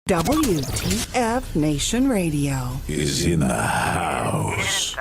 W.T.F. Nation Radio is in the house.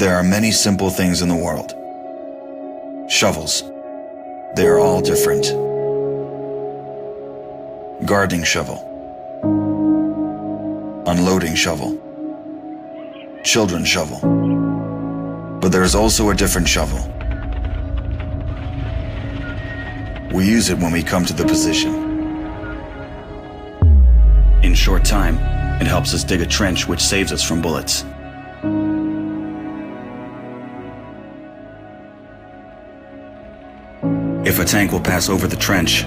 There are many simple things in the world. Shovels. They are all different. Gardening shovel. Unloading shovel. Children's shovel. But there is also a different shovel. We use it when we come to the position. In short time, it helps us dig a trench which saves us from bullets. If a tank will pass over the trench,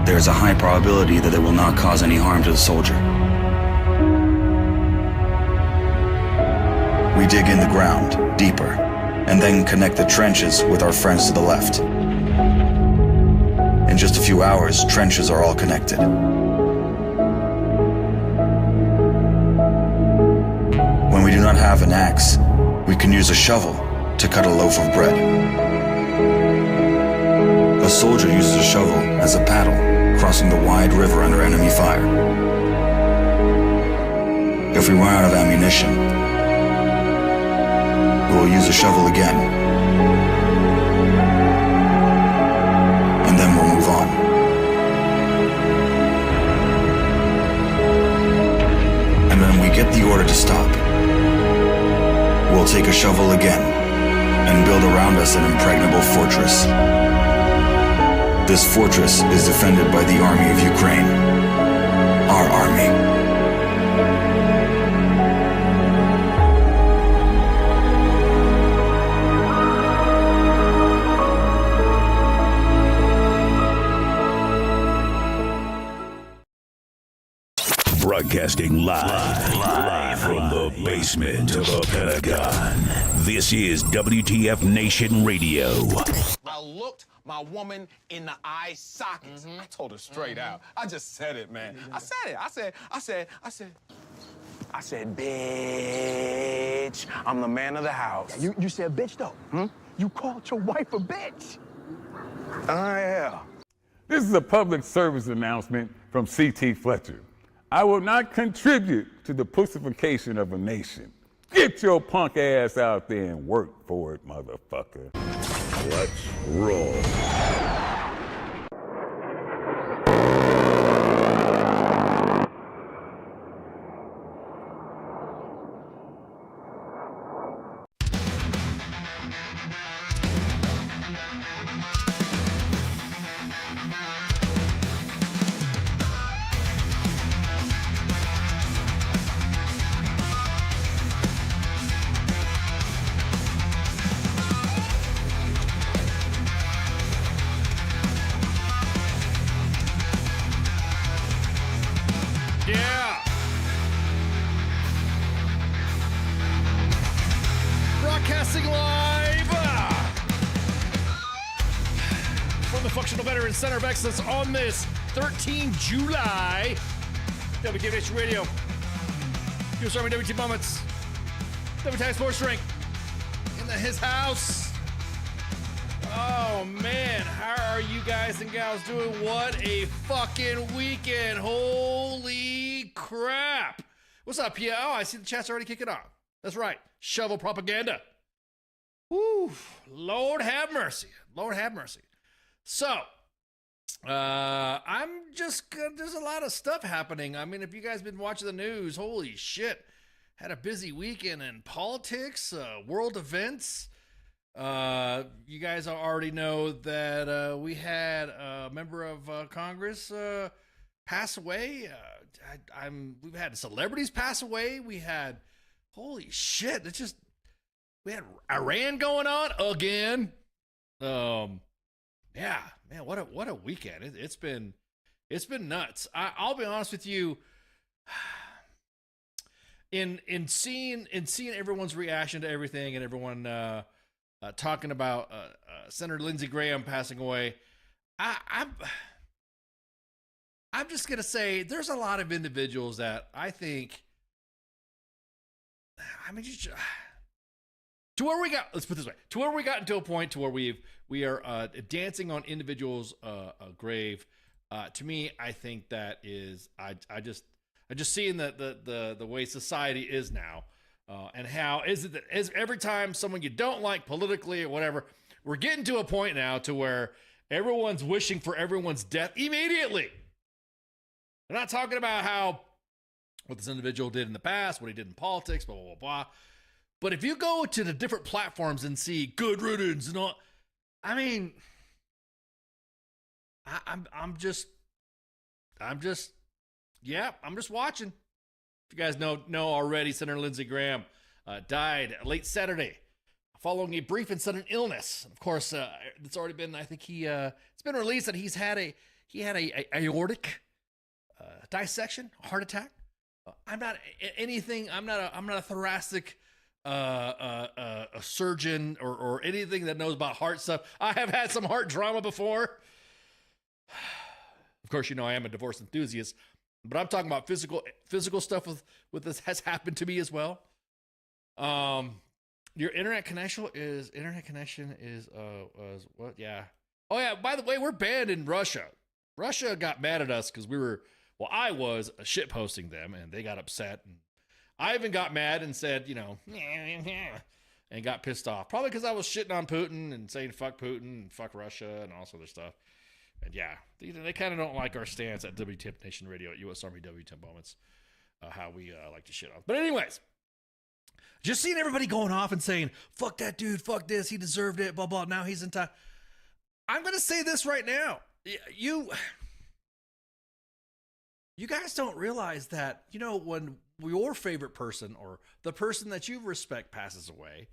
there is a high probability that it will not cause any harm to the soldier. We dig in the ground, deeper, and then connect the trenches with our friends to the left. In just a few hours, trenches are all connected. When we do not have an axe, we can use a shovel to cut a loaf of bread. A soldier uses a shovel as a paddle, crossing the wide river under enemy fire. If we run out of ammunition, we'll use a shovel again. And then we'll move on. And when we get the order to stop, we'll take a shovel again and build around us an impregnable fortress. This fortress is defended by the army of Ukraine, our army. Broadcasting live from the basement of the Pentagon. This is WTF Nation Radio. I looked my woman in the eye sockets. I told her straight out. I just said it, man. I said it. I said, bitch, I'm the man of the house. You said bitch, though. You called your wife a bitch. Yeah. This is a public service announcement from C.T. Fletcher. I will not contribute to the pussification of a nation. Get your punk ass out there and work for it, motherfucker. Let's roll. Yeah. Broadcasting live from the Functional Veterans Center of Excellence on this 13 July. WTF Radio. U.S. Army WT Moments. W.T.F Sports Drink. In his house. Oh man, how are you guys and gals doing? What a fucking weekend. Holy crap. What's up, yeah? Oh, I see the chat's already kicking off. That's right. Shovel propaganda. Woo. Lord have mercy. Lord have mercy. So, I'm just, there's a lot of stuff happening. I mean, if you guys been watching the news, holy shit. Had a busy weekend in politics, world events. You guys already know that we had a member of Congress pass away. We've had celebrities pass away. We had, holy shit, we had Iran going on again. Yeah, man, what a weekend. It's been nuts. I'll be honest with you. In seeing everyone's reaction to everything and everyone talking about Senator Lindsey Graham passing away, I'm just gonna say there's a lot of individuals that I think. I mean, to where we got. Let's put it this way: to where we got into a point to where we are dancing on individuals' grave. To me, I think that is I just seeing the way society is now. And how is it that every time someone you don't like politically or whatever, we're getting to a point now to where everyone's wishing for everyone's death immediately. We're not talking about what this individual did in the past, what he did in politics, blah, blah, blah, blah. But if you go to the different platforms and see good riddance and all, I mean, I'm just watching. If you guys know already, Senator Lindsey Graham died late Saturday following a brief and sudden illness. Of course, it's already been. I think it's been released that he had a aortic dissection, a heart attack. I'm not anything. I'm not a thoracic a surgeon or anything that knows about heart stuff. I have had some heart drama before. Of course, I am a divorce enthusiast. But I'm talking about physical stuff with this has happened to me as well. Your internet connection is what? Yeah. Oh yeah. By the way, we're banned in Russia. Russia got mad at us because I was shit posting them, and they got upset. And I even got mad and said, and got pissed off. Probably because I was shitting on Putin and saying fuck Putin and fuck Russia and all this other stuff. And yeah, they kind of don't like our stance at W.T.F Nation Radio at U.S. Army W.T.F Moments, how we like to shit on. But anyways, just seeing everybody going off and saying, fuck that dude, fuck this, he deserved it, blah, blah, now he's in time. I'm going to say this right now. You guys don't realize that, when your favorite person or the person that you respect passes away,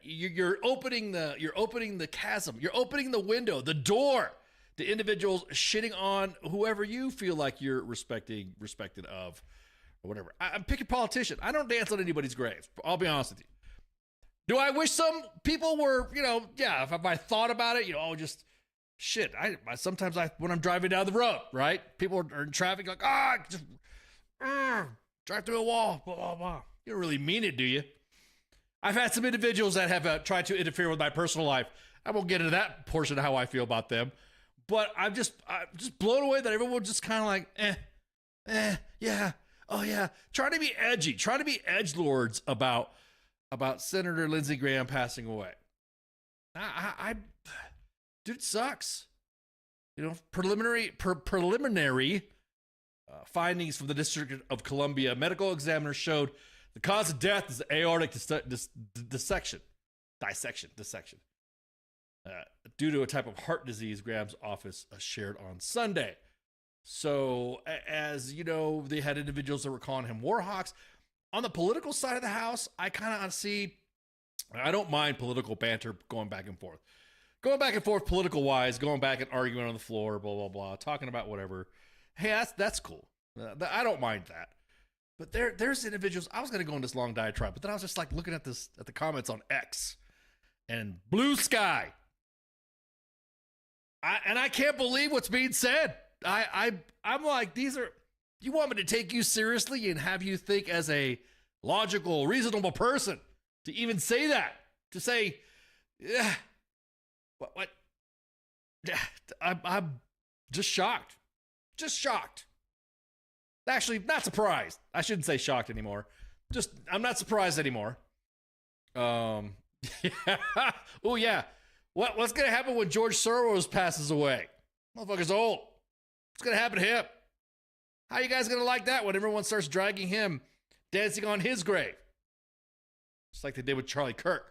you're opening the chasm, you're opening the window, the door to individuals shitting on whoever you feel like you're respected of, or whatever. I'm picking politician. I don't dance on anybody's grave. I'll be honest with you. Do I wish some people were, if I thought about it, just shit. Sometimes when I'm driving down the road, right? People are in traffic like, just drive through a wall, blah, blah, blah. You don't really mean it, do you? I've had some individuals that have tried to interfere with my personal life. I won't get into that portion of how I feel about them, but I'm just blown away that everyone just kind of like, yeah, oh yeah, trying to be edgy, trying to be edgelords about Senator Lindsey Graham passing away. Dude, it sucks. Preliminary findings from the District of Columbia medical examiner showed the cause of death is aortic dissection, due to a type of heart disease, Graham's office shared on Sunday. So, as you know, they had individuals that were calling him war hawks. On the political side of the house, I kind of see, I don't mind political banter going back and forth. Going back and forth political-wise, going back and arguing on the floor, blah, blah, blah, talking about whatever. Hey, that's cool. I don't mind that. But there's individuals, I was going to go on this long diatribe, but then I was just like looking at the comments on X and Blue Sky. I can't believe what's being said. I'm like, you want me to take you seriously and have you think as a logical, reasonable person to even say that? To say, yeah, what? I'm just shocked. Just shocked. Actually, not surprised. I shouldn't say shocked anymore. I'm not surprised anymore. Yeah. Oh yeah. What's gonna happen when George Soros passes away? Motherfucker's old. What's gonna happen to him? How you guys gonna like that when everyone starts dragging him, dancing on his grave? Just like they did with Charlie Kirk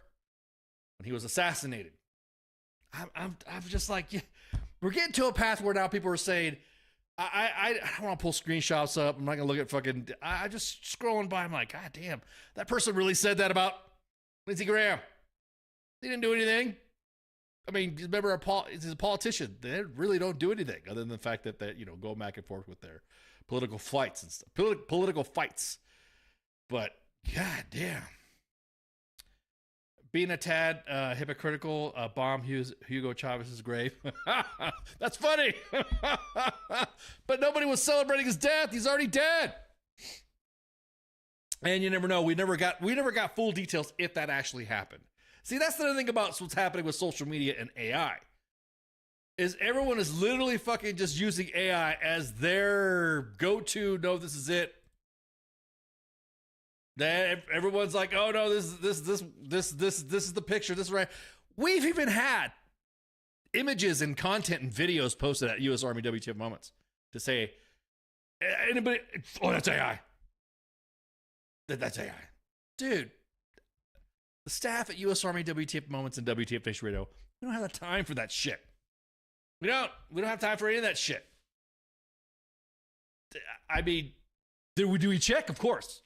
when he was assassinated. I'm just like, yeah, we're getting to a path where now people are saying, I don't want to pull screenshots up. I'm not gonna look at fucking. I just scrolling by. I'm like, God damn, that person really said that about Lindsey Graham. He didn't do anything. I mean, remember, he's a politician. They really don't do anything other than the fact that go back and forth with their political fights and stuff. Political fights. But god damn, being a tad hypocritical, bomb Hugo Chavez's grave. That's funny. But nobody was celebrating his death. He's already dead. And you never know. We never got full details if that actually happened. See, that's the thing about what's happening with social media and AI. Is everyone is literally fucking just using AI as their go-to, no, this is it. That everyone's like, oh no, this is the picture. This is right. We've even had images and content and videos posted at U.S. Army W.T.F Moments to say, anybody, oh, that's AI. That's AI, dude. The staff at U.S. Army WTF Moments and WTF Nation Radio, we don't have the time for that shit. We don't have time for any of that shit. I mean, do we check? Of course.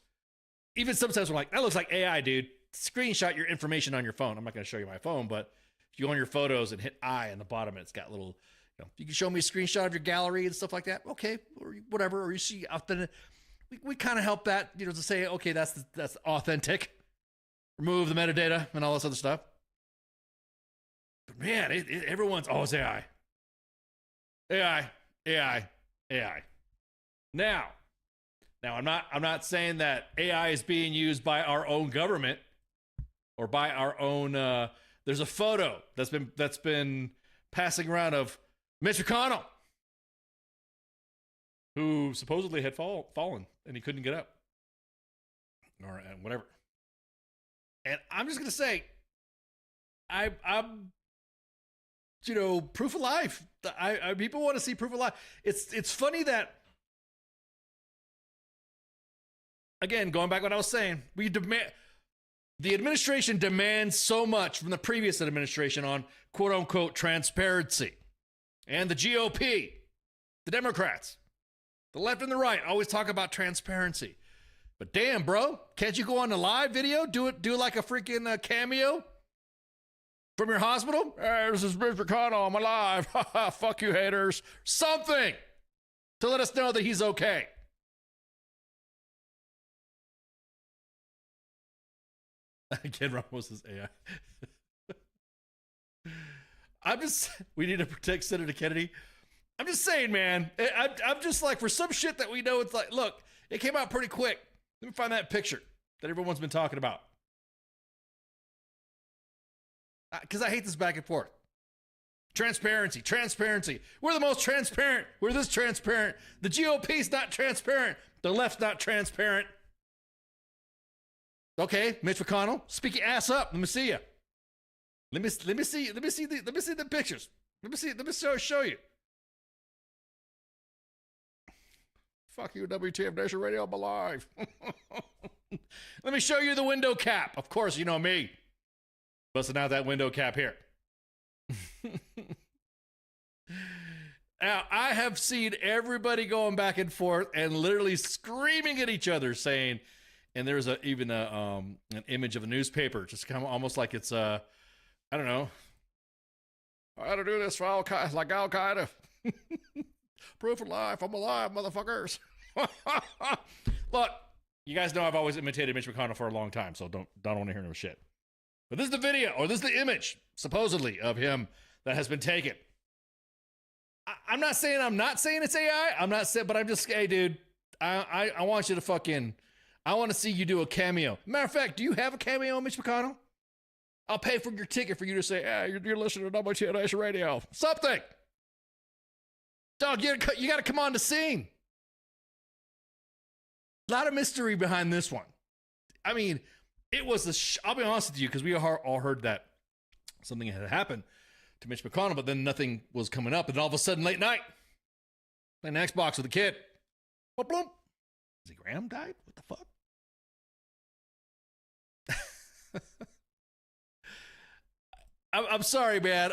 Even sometimes we're like, that looks like AI, dude. Screenshot your information on your phone. I'm not going to show you my phone, but if you go on your photos and hit I on the bottom, and it's got little, you can show me a screenshot of your gallery and stuff like that. Okay, or whatever. Or you see out there, we kind of help that, to say, okay, that's authentic. Remove the metadata and all this other stuff. But man, everyone's, it's AI. AI. Now, I'm not saying that AI is being used by our own government or by our own. There's a photo that's been passing around of Mitch McConnell, who supposedly had fallen and he couldn't get up, or whatever. And I'm just gonna say, I'm proof of life. I people want to see proof of life. It's funny that, again, going back to what I was saying, the administration demands so much from the previous administration on quote unquote transparency. And the GOP, the Democrats, the left and the right always talk about transparency. But damn, bro, can't you go on the live video? Do like a freaking cameo from your hospital? Hey, this is Mitch McConnell. I'm alive. Fuck you, haters. Something to let us know that he's okay. Again, Ramos is AI. We need to protect Senator Kennedy. I'm just saying, man. I'm just like, for some shit that we know, it's like, look, it came out pretty quick. Let me find that picture that everyone's been talking about. Because I hate this back and forth. Transparency. We're the most transparent. We're this transparent. The GOP's not transparent. The left's not transparent. Okay, Mitch McConnell, speak your ass up. Let me see you. Let me see the pictures. Let me show you. Fuck you, W.T.F. Nation Radio, I'm alive. Let me show you the window cap. Of course, you know me. Busting out that window cap here. Now, I have seen everybody going back and forth and literally screaming at each other, saying, and there's even an image of a newspaper, just kind of almost like it's I don't know. I had to do this for Al Qaeda, like Al Qaeda. Proof of life, I'm alive, motherfuckers. Look, you guys know I've always imitated Mitch McConnell for a long time, so don't want to hear no shit. But this is the video, or this is the image, supposedly, of him that has been taken. I'm not saying it's AI. I'm not saying, but I'm just, hey, dude, I want you to fucking, I want to see you do a cameo. Matter of fact, do you have a cameo, Mitch McConnell? I'll pay for your ticket for you to say, you're listening to W.T.F. Radio. Something. Dog, you got to come on the scene. A lot of mystery behind this one. I mean, it was I'll be honest with you, because we all heard that something had happened to Mitch McConnell, but then nothing was coming up. And then all of a sudden, late night, playing Xbox with a kid. Boom, boom. Is he Graham died? What the fuck? I'm sorry, man.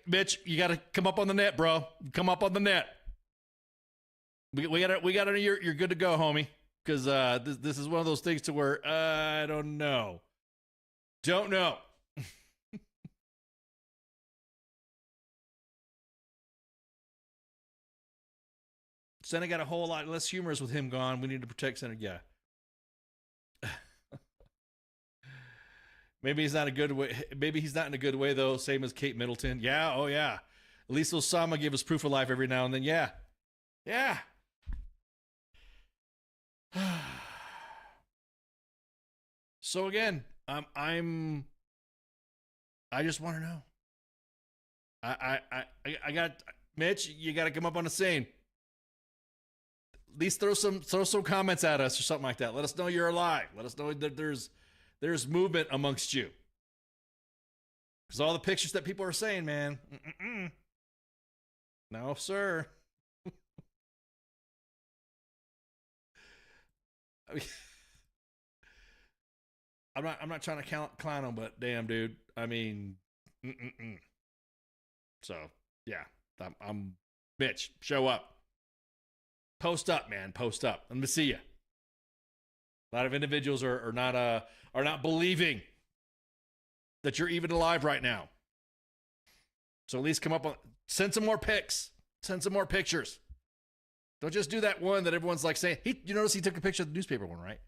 Mitch, you gotta come up on the net, bro. Come up on the net. We gotta. You're good to go, homie. Because this is one of those things to where I don't know. Senate got a whole lot less humorous with him gone. We need to protect Senate. Yeah. Maybe he's not a good way. Maybe he's not in a good way though. Same as Kate Middleton. Yeah. Oh yeah. At least Osama gave us proof of life every now and then. Yeah. Yeah. So again, I just want to know. I got Mitch. You got to come up on the scene. At least throw some comments at us or something like that. Let us know you're alive. Let us know that there's movement amongst you. Because all the pictures that people are saying, man, no, sir. I mean, I'm not trying to clown him, but damn, dude. I mean, So yeah, I'm Mitch. Show up. Post up, man. Post up. Let me see you. A lot of individuals are not believing that you're even alive right now. So at least come up on, send some more pics, send some more pictures. Don't just do that one that everyone's like saying. You notice he took a picture of the newspaper one, right?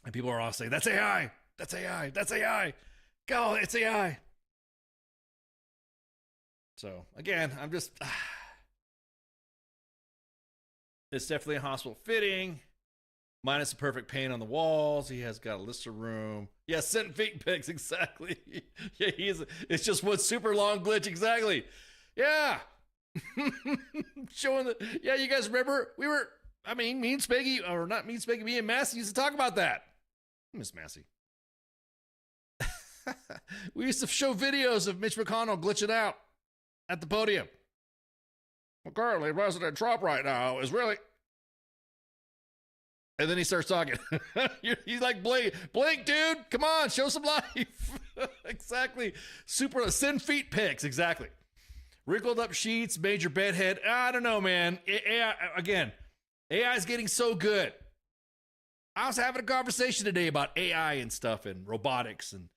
And people are all saying, "That's AI. That's AI. That's AI. Go, it's AI." So again, I'm just. It's definitely a hospital fitting. minus the perfect paint on the walls. He has got a Lister room. Yeah, sent feet pics, exactly. Yeah, it's just one super long glitch, exactly. Yeah. Showing yeah, you guys remember? Me and Spaggy, or not me and Spaggy, me and Massey used to talk about that. Miss Massey. We used to show videos of Mitch McConnell glitching out at the podium. Well, currently, President Trump right now is really... And then he starts talking. He's like, blink, dude. Come on, show some life. Exactly. Super, send feet pics. Exactly. Wrinkled up sheets, major bedhead. I don't know, man. AI, again, AI is getting so good. I was having a conversation today about AI and stuff and robotics, and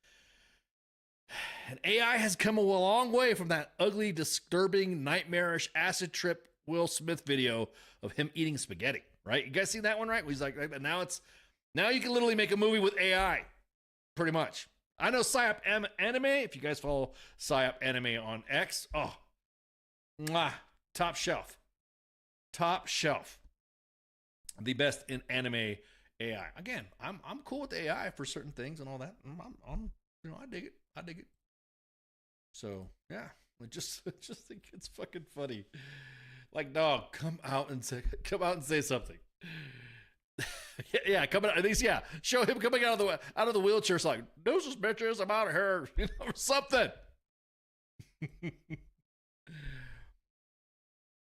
AI has come a long way from that ugly, disturbing, nightmarish acid trip Will Smith video of him eating spaghetti, right? You guys seen that one, right? He's like, now you can literally make a movie with AI, pretty much. I know Psyop Anime, if you guys follow Psyop Anime on X, oh, mwah, top shelf. The best in anime AI. Again, I'm cool with AI for certain things and all that. I'm I dig it. So yeah, I just think it's fucking funny. Like, dog, come out and say something. Yeah, coming out, at least, yeah, show him coming out of the wheelchair. It's like, deuces, bitches, I'm out of here, or something.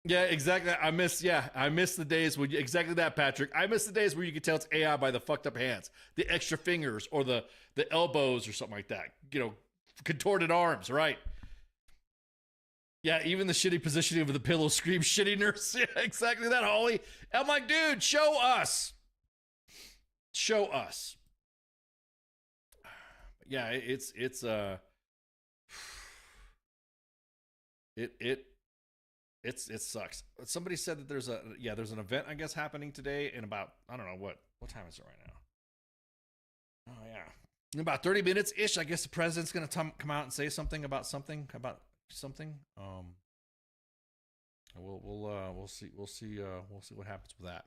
Yeah, exactly. I miss the days when exactly that, Patrick. I miss the days where you could tell it's AI by the fucked up hands, the extra fingers, or the elbows or something like that. Contorted arms, right? Yeah, even the shitty positioning of the pillow screams shitty nurse. Yeah, exactly that, Holly. I'm like, dude, show us. Yeah, it sucks. Somebody said that there's an event, I guess, happening today in about, I don't know what time is it right now? Oh yeah, in about 30 minutes ish. I guess the president's gonna come out and say something about something. We'll see what happens with that.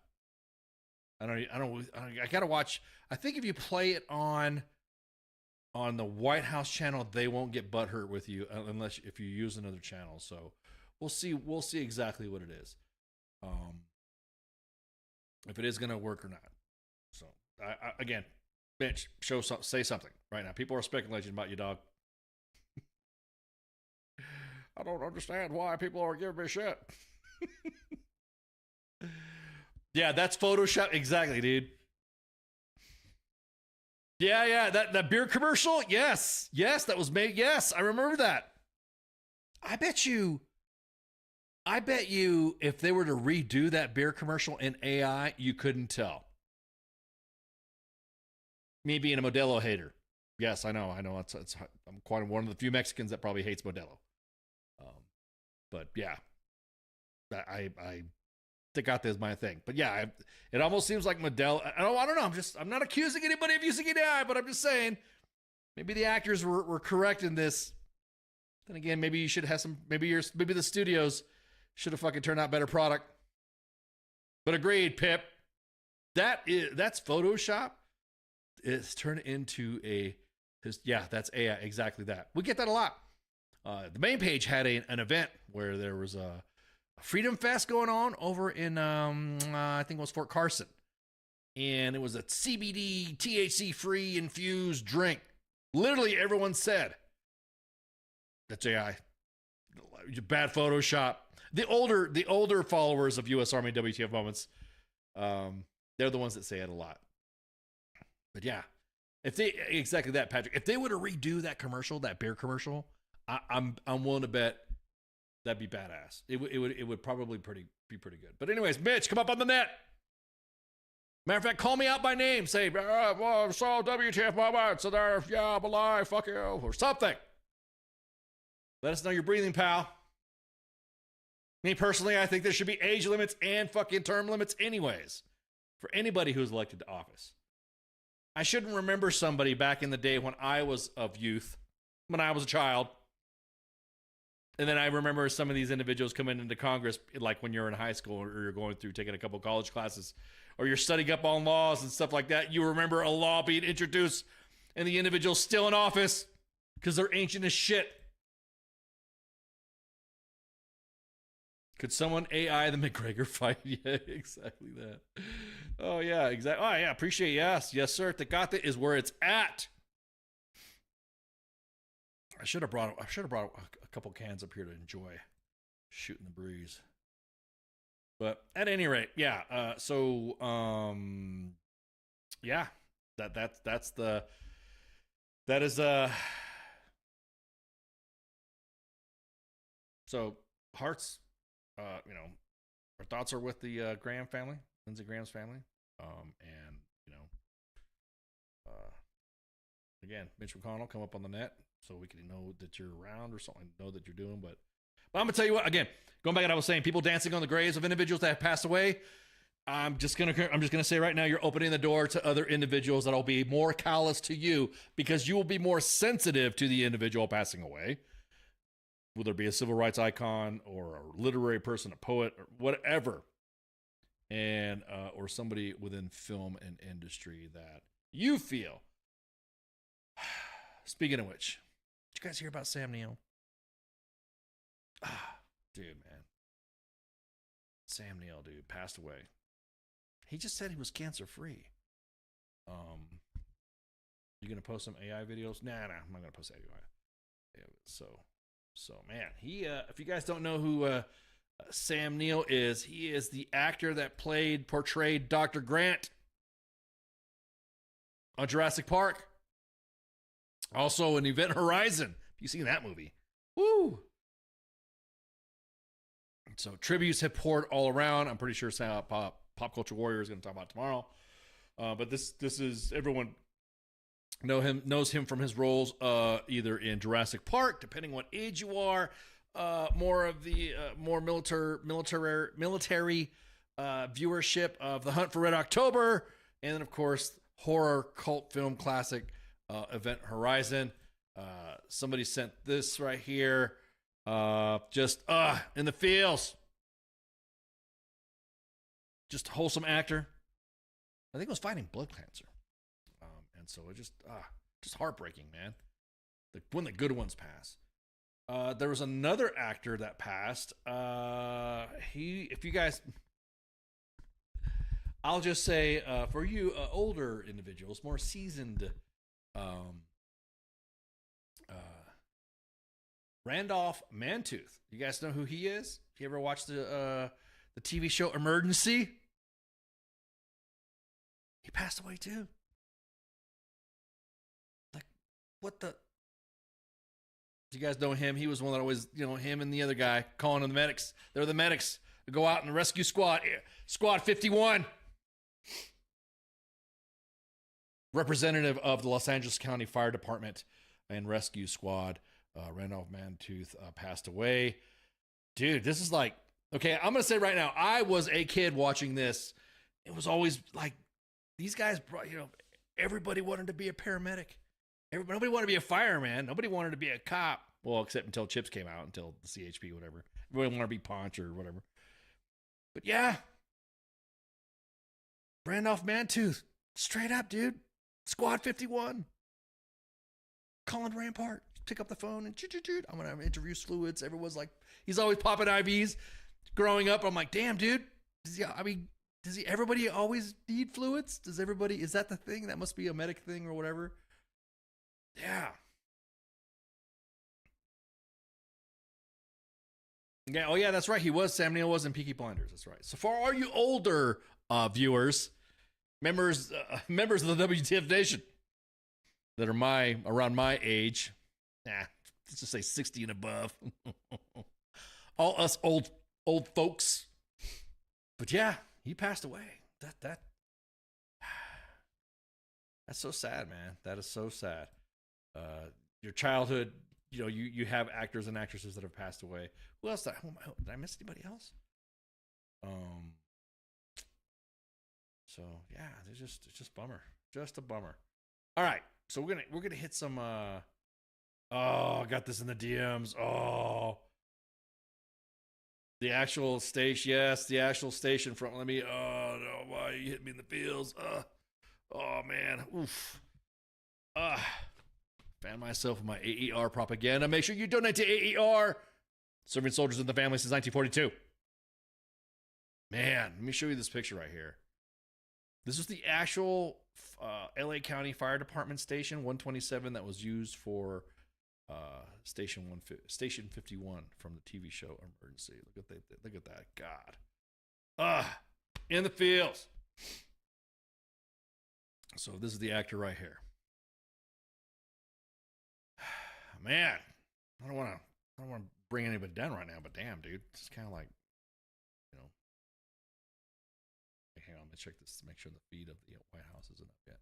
I gotta watch. I think if you play it on the White House channel, they won't get butthurt with you unless if you use another channel. So we'll see exactly what it is. If it is gonna work or not. So again, Mitch, say something right now. People are speculating about you, dog. I don't understand why people are giving me shit. Yeah, that's Photoshop. Exactly, dude. Yeah, that beer commercial. Yes, that was made. Yes, I remember that. I bet you, if they were to redo that beer commercial in AI, you couldn't tell. Me being a Modelo hater. Yes, I know. I'm quite one of the few Mexicans that probably hates Modelo. But yeah, I think out there's my thing. But yeah, it almost seems like Modelo. I don't know. I'm not accusing anybody of using AI, but I'm just saying maybe the actors were correct in this. Then again, maybe you should have some. Maybe the studios should have fucking turned out better product. But agreed, Pip. That's Photoshop. It's turned into that's AI. Exactly that. We get that a lot. The main page had an event where there was a Freedom Fest going on over in, I think it was Fort Carson. And it was a CBD, THC-free infused drink. Literally everyone said, that's AI. Bad Photoshop. The older followers of U.S. Army W.T.F. moments, they're the ones that say it a lot. But yeah, exactly that, Patrick. If they were to redo that commercial, that beer commercial, I'm willing to bet that'd be badass. It would probably be pretty good. But anyways, Mitch, come up on the net. Matter of fact, call me out by name. Say, I saw WTF moments, so there, yeah, I'm alive, fuck you, or something. Let us know you're breathing, pal. Me personally, I think there should be age limits and fucking term limits anyways for anybody who's elected to office. I shouldn't remember somebody back in the day when I was of youth, when I was a child, And then I remember some of these individuals coming into Congress, like when you're in high school or you're going through taking a couple college classes, or you're studying up on laws and stuff like that. You remember a law being introduced and the individual's still in office because they're ancient as shit. Could someone AI the McGregor fight? Yeah, exactly that. Oh, yeah, exactly. Oh, yeah, appreciate it. Yes, sir. Tecate is where it's at. I should have brought a couple cans up here to enjoy shooting the breeze. But at any rate, yeah. Yeah, that is so hearts. Our thoughts are with the Graham family, Lindsey Graham's family, and again, Mitch McConnell, come up on the net so we can know that you're around or something, know that you're doing. But I'm gonna tell you what. Again, going back to what I was saying, people dancing on the graves of individuals that have passed away. I'm just gonna say right now, you're opening the door to other individuals that'll be more callous to you because you will be more sensitive to the individual passing away, whether it be a civil rights icon or a literary person, a poet, or whatever, and or somebody within film and industry that you feel. Speaking of which, did you guys hear about Sam Neill? Dude, man. Sam Neill, dude, passed away. He just said he was cancer-free. You gonna post some AI videos? Nah, I'm not gonna post AI. Yeah, so man, he if you guys don't know who Sam Neill is, he is the actor that portrayed Dr. Grant on Jurassic Park. Also in Event Horizon. Have you seen that movie? Woo! So tributes have poured all around. I'm pretty sure Pop Culture Warrior is going to talk about tomorrow. But this is, everyone knows him from his roles either in Jurassic Park, depending what age you are, more of the more military viewership of The Hunt for Red October, and then of course horror cult film classic Event Horizon. Somebody sent this right here. Just in the feels. Just wholesome actor. I think it was fighting blood cancer. And so it just heartbreaking, man. When the good ones pass. There was another actor that passed. If you guys, I'll just say, for you older individuals, more seasoned, Randolph Mantooth. You guys know who he is? You ever watched the TV show Emergency? He passed away too. Like, what the? Do you guys know him? He was one that always, him and the other guy calling on the medics. They're the medics that go out in the rescue squad. Squad 51. Representative of the Los Angeles County Fire Department and Rescue Squad. Randolph Mantooth passed away. Dude, this is like, okay, I'm going to say right now, I was a kid watching this. It was always like, these guys brought, everybody wanted to be a paramedic. Nobody wanted to be a fireman. Nobody wanted to be a cop. Well, except until Chips came out, until the CHP, whatever. Everybody wanted to be Ponch or whatever. But yeah. Randolph Mantooth. Straight up, dude. Squad 51. Calling Rampart. Pick up the phone and I'm going to introduce fluids. Everyone's like, he's always popping IVs. Growing up, I'm like, damn, dude. Does everybody always need fluids? Is that the thing? That must be a medic thing or whatever. Yeah. Yeah. Oh yeah, that's right. Sam Neill was in Peaky Blinders. That's right. So for all you older viewers, members of the W.T.F Nation that are around my age, let's just say 60 and above. All us old folks. But yeah, he passed away. That's so sad, man. That is so sad. Your childhood, you have actors and actresses that have passed away. Who else? Did I miss anybody else? So yeah, it's just bummer. Just a bummer. All right, so we're gonna hit some. I got this in the DMs. Oh, The actual station, yes, the actual station front. Let me, oh no, why you hit me in the feels? Oh man, oof. Fan myself with my AER propaganda. Make sure you donate to AER. Serving soldiers in the family since 1942. Man, let me show you this picture right here. This was the actual LA County Fire Department station 127 that was used for Station 51 from the TV show Emergency. Look at that. God. In the fields. So this is the actor right here. Man, I don't want to bring anybody down right now, but damn, dude, it's kind of like, you know. Hang on, let me check this to make sure the feed of the White House isn't up yet.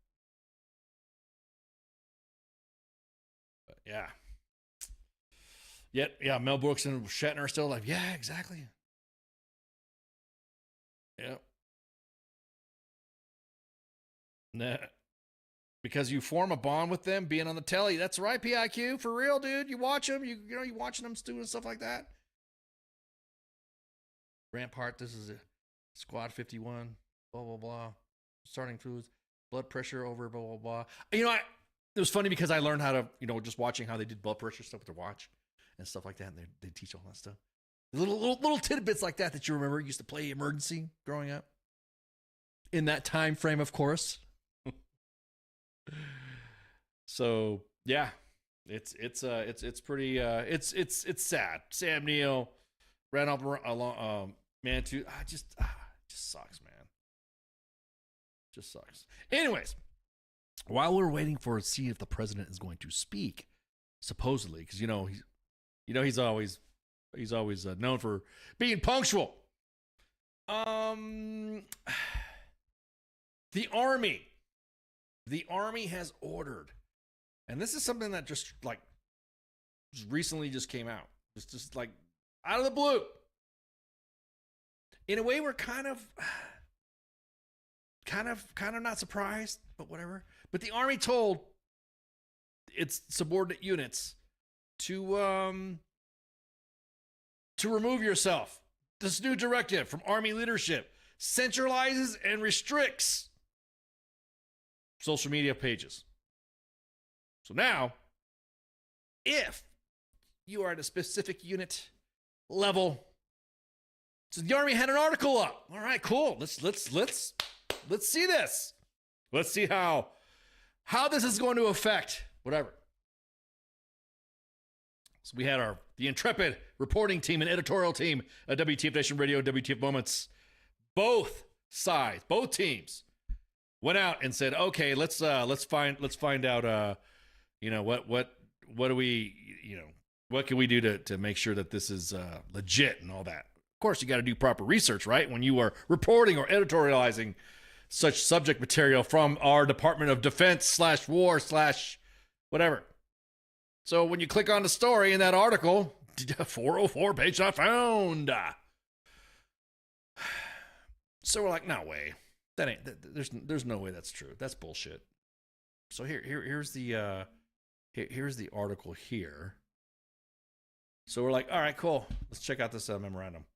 But yeah, Mel Brooks and Shatner are still like, yeah, exactly. Yep. Nah. Because you form a bond with them being on the telly. That's right, PIQ. For real, dude. You watch them. You watching them doing stuff like that. Rampart, this is Squad 51. Blah, blah, blah. Starting foods. Blood pressure over, blah, blah, blah. You know, it was funny because I learned how to, just watching how they did blood pressure stuff with their watch and stuff like that. And they teach all that stuff. Little tidbits like that you remember. Used to play Emergency growing up. In that time frame, of course. So yeah, it's pretty it's sad. Sam Neill ran up along Manitou. Just sucks, man. Just sucks. Anyways, while we're waiting for see if the president is going to speak, supposedly, because he's always known for being punctual. The Army has ordered, and this is something that just recently came out. It's just like out of the blue. In a way, we're kind of not surprised, but whatever. But the Army told its subordinate units to remove yourself. This new directive from Army leadership centralizes and restricts social media pages. So now, if you are at a specific unit level, so the Army had an article up. All right, cool. Let's see this. Let's see how this is going to affect whatever. So we had the intrepid reporting team and editorial team at W.T.F Nation Radio, W.T.F Moments. Both sides, both teams went out and said, okay, let's find out, what do we, what can we do to make sure that this is legit and all that. Of course, you got to do proper research, right? When you are reporting or editorializing such subject material from our Department of Defense /war/ whatever. So when you click on the story in that article, 404 page not found. So we're like, no way. That ain't. There's no way that's true. That's bullshit. So here's the article here. So we're like, all right, cool. Let's check out this memorandum.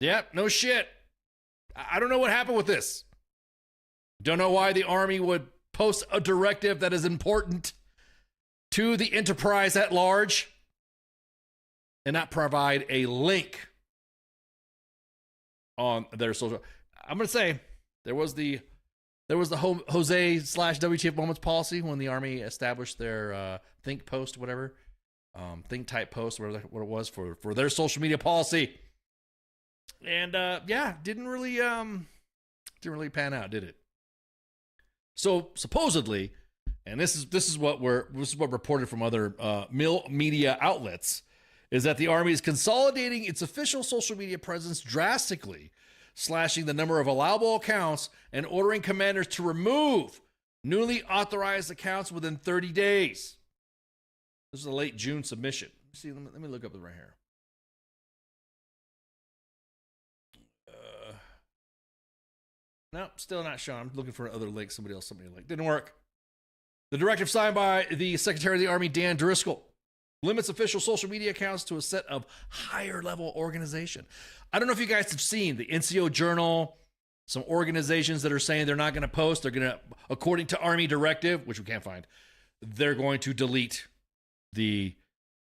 Yep, no shit. I don't know what happened with this. Don't know why the Army would post a directive that is important to the enterprise at large and not provide a link on their social. I'm going to say there was the Jose /WTF Moments policy when the Army established their think post, whatever, think type post, whatever what it was for their social media policy. And didn't really pan out, did it? So supposedly, and this is what reported from other media outlets, is that the Army is consolidating its official social media presence drastically, slashing the number of allowable accounts and ordering commanders to remove newly authorized accounts within 30 days. This is a late June submission. Let me look up it right here. No, still not showing. I'm looking for another link. Somebody linked. Didn't work. The directive signed by the Secretary of the Army, Dan Driscoll, limits official social media accounts to a set of higher level organization. I don't know if you guys have seen the NCO Journal, some organizations that are saying they're not going to post. They're going to, according to Army directive, which we can't find, they're going to delete they're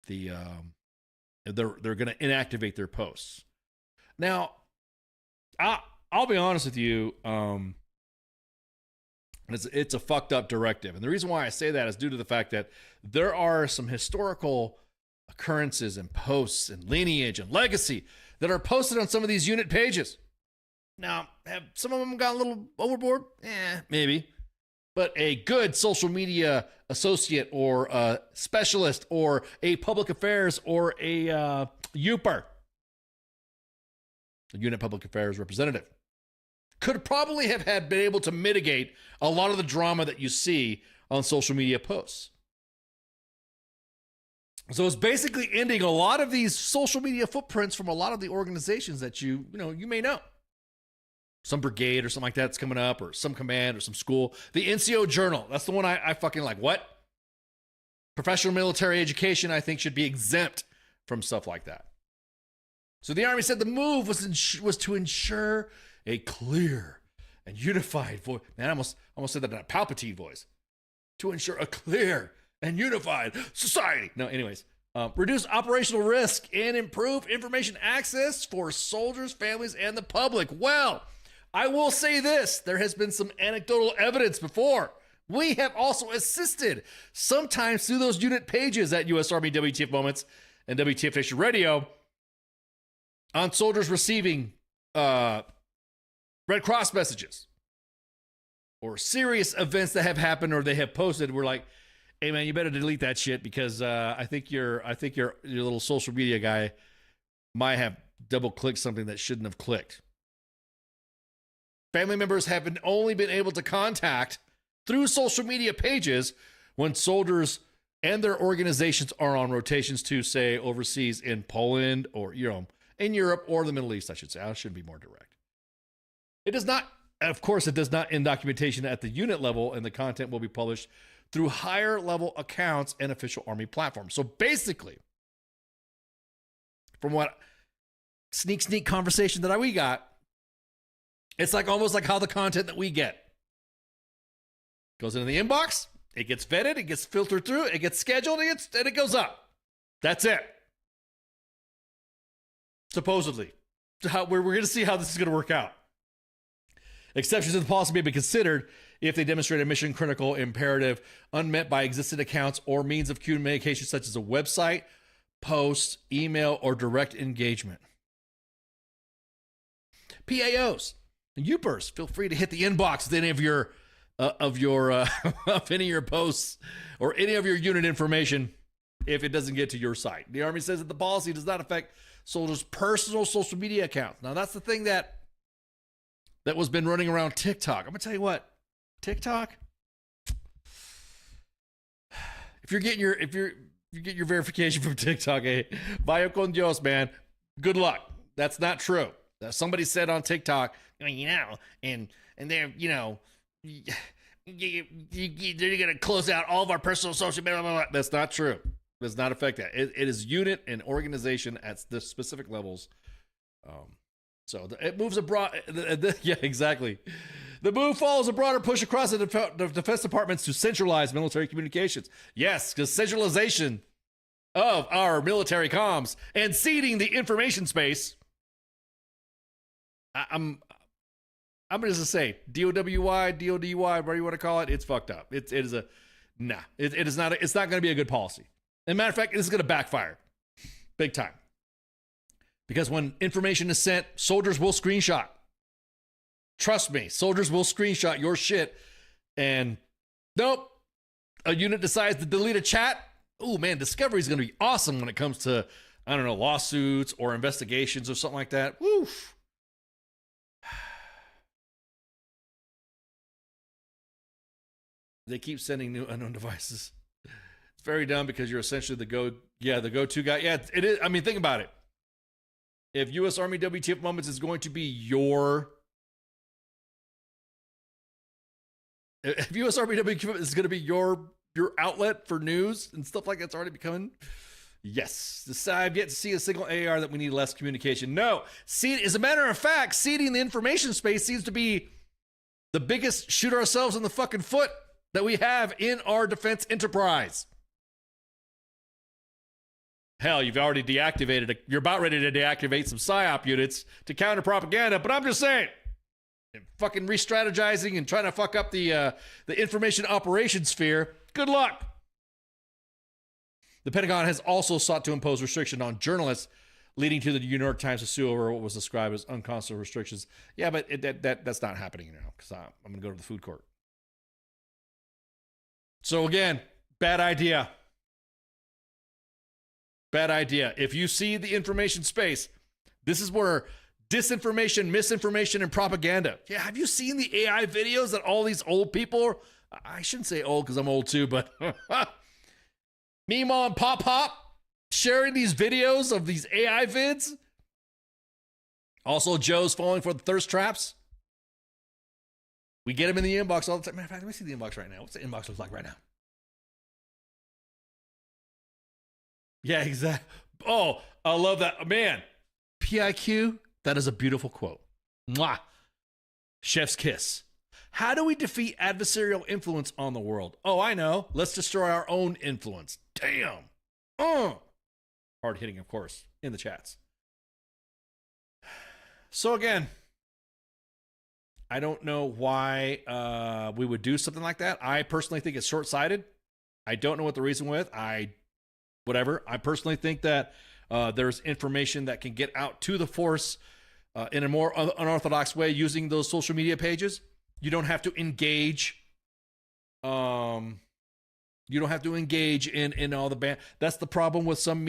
going to inactivate their posts. Now, I'll be honest with you. It's a fucked up directive. And the reason why I say that is due to the fact that there are some historical occurrences and posts and lineage and legacy that are posted on some of these unit pages. Now, have some of them gone a little overboard? Maybe. But a good social media associate or a specialist or a public affairs or a UPR, a unit public affairs representative, could probably have been able to mitigate a lot of the drama that you see on social media posts. So it's basically ending a lot of these social media footprints from a lot of the organizations that you may know. Some brigade or something like that's coming up, or some command or some school. The NCO Journal, that's the one I fucking like. What? Professional military education, I think, should be exempt from stuff like that. So the Army said the move was to ensure a clear and unified voice. Man, I almost said that in a Palpatine voice. To ensure a clear and unified society. No, anyways. Reduce operational risk and improve information access for soldiers, families, and the public. Well, I will say this. There has been some anecdotal evidence before. We have also assisted, sometimes through those unit pages at U.S. Army WTF Moments and WTF Nation Radio, on soldiers receiving Red Cross messages or serious events that have happened or they have posted. We're like, hey man, you better delete that shit because I think your little social media guy might have double clicked something that shouldn't have clicked. Family members have only been able to contact through social media pages when soldiers and their organizations are on rotations to, say, overseas in Poland or in Europe or the Middle East, I should say. I should be more direct. It does not end documentation at the unit level, and the content will be published through higher level accounts and official Army platforms. So basically, from what sneak conversation that we got, it's like almost like how the content that we get goes into the inbox, it gets vetted, it gets filtered through, it gets scheduled, and it goes up. That's it. Supposedly. We're going to see how this is going to work out. Exceptions to the policy may be considered if they demonstrate a mission-critical imperative unmet by existing accounts or means of communication such as a website, post, email, or direct engagement. PAOs and UPers, feel free to hit the inbox with any of your of any of your posts or any of your unit information if it doesn't get to your site. The Army says that the policy does not affect soldiers' personal social media accounts. Now, that's the thing that was been running around TikTok. I'm gonna tell you what, TikTok. If you get your verification from TikTok, vaya con Dios, man. Good luck. That's not true. Somebody said on TikTok, and they're, they're gonna close out all of our personal social media. Blah, blah, blah. That's not true. Does not affect that. It is unit and organization at the specific levels. So it moves abroad. Yeah, exactly. The move follows a broader push across the Defense Departments to centralize military communications. Yes, because centralization of our military comms and ceding the information space. I'm going to say DOWY, DODY, whatever you want to call it. It's fucked up. It is not. It's not going to be a good policy. As a matter of fact, this is going to backfire big time. Because when information is sent, soldiers will screenshot. Trust me, soldiers will screenshot your shit. And nope, a unit decides to delete a chat. Oh man, discovery is going to be awesome when it comes to, I don't know, lawsuits or investigations or something like that. Woof. They keep sending new unknown devices. It's very dumb because you're essentially the go-to guy. Yeah, it is. I mean, think about it. If U.S. Army WTF Moments is going to be if U.S. Army WTF is going to be your outlet for news and stuff like that's already becoming, Yes, I've yet to see a single AR that we need less communication. No, as a matter of fact, ceding the information space seems to be the biggest shoot ourselves in the fucking foot that we have in our defense enterprise. Hell, you've already deactivated, you're about ready to deactivate some PSYOP units to counter propaganda, but I'm just saying, fucking re-strategizing and trying to fuck up the information operations sphere, good luck. The Pentagon has also sought to impose restriction on journalists, leading to the New York Times to sue over what was described as unconstitutional restrictions. Yeah, but that's not happening now because I'm going to go to the food court. So again, bad idea. Bad idea. If you see the information space, this is where disinformation, misinformation, and propaganda. Yeah, have you seen the AI videos that all these old people, I shouldn't say old because I'm old too, but Meemaw and Pop sharing these videos of these AI vids. Also, Joe's falling for the thirst traps. We get them in the inbox all the time. Matter of fact, let me see the inbox right now. What's the inbox look like right now? Yeah, exactly. Oh, I love that. Man, PIQ, that is a beautiful quote. Mwah. Chef's kiss. How do we defeat adversarial influence on the world? Oh, I know. Let's destroy our own influence. Damn. Hard hitting, of course, in the chats. So again, I don't know why we would do something like that. I personally think it's short-sighted. I don't know what the reason with. Whatever. I personally think that there's information that can get out to the force in a more unorthodox way using those social media pages. You don't have to engage. You don't have to engage in all the ban. That's the problem with some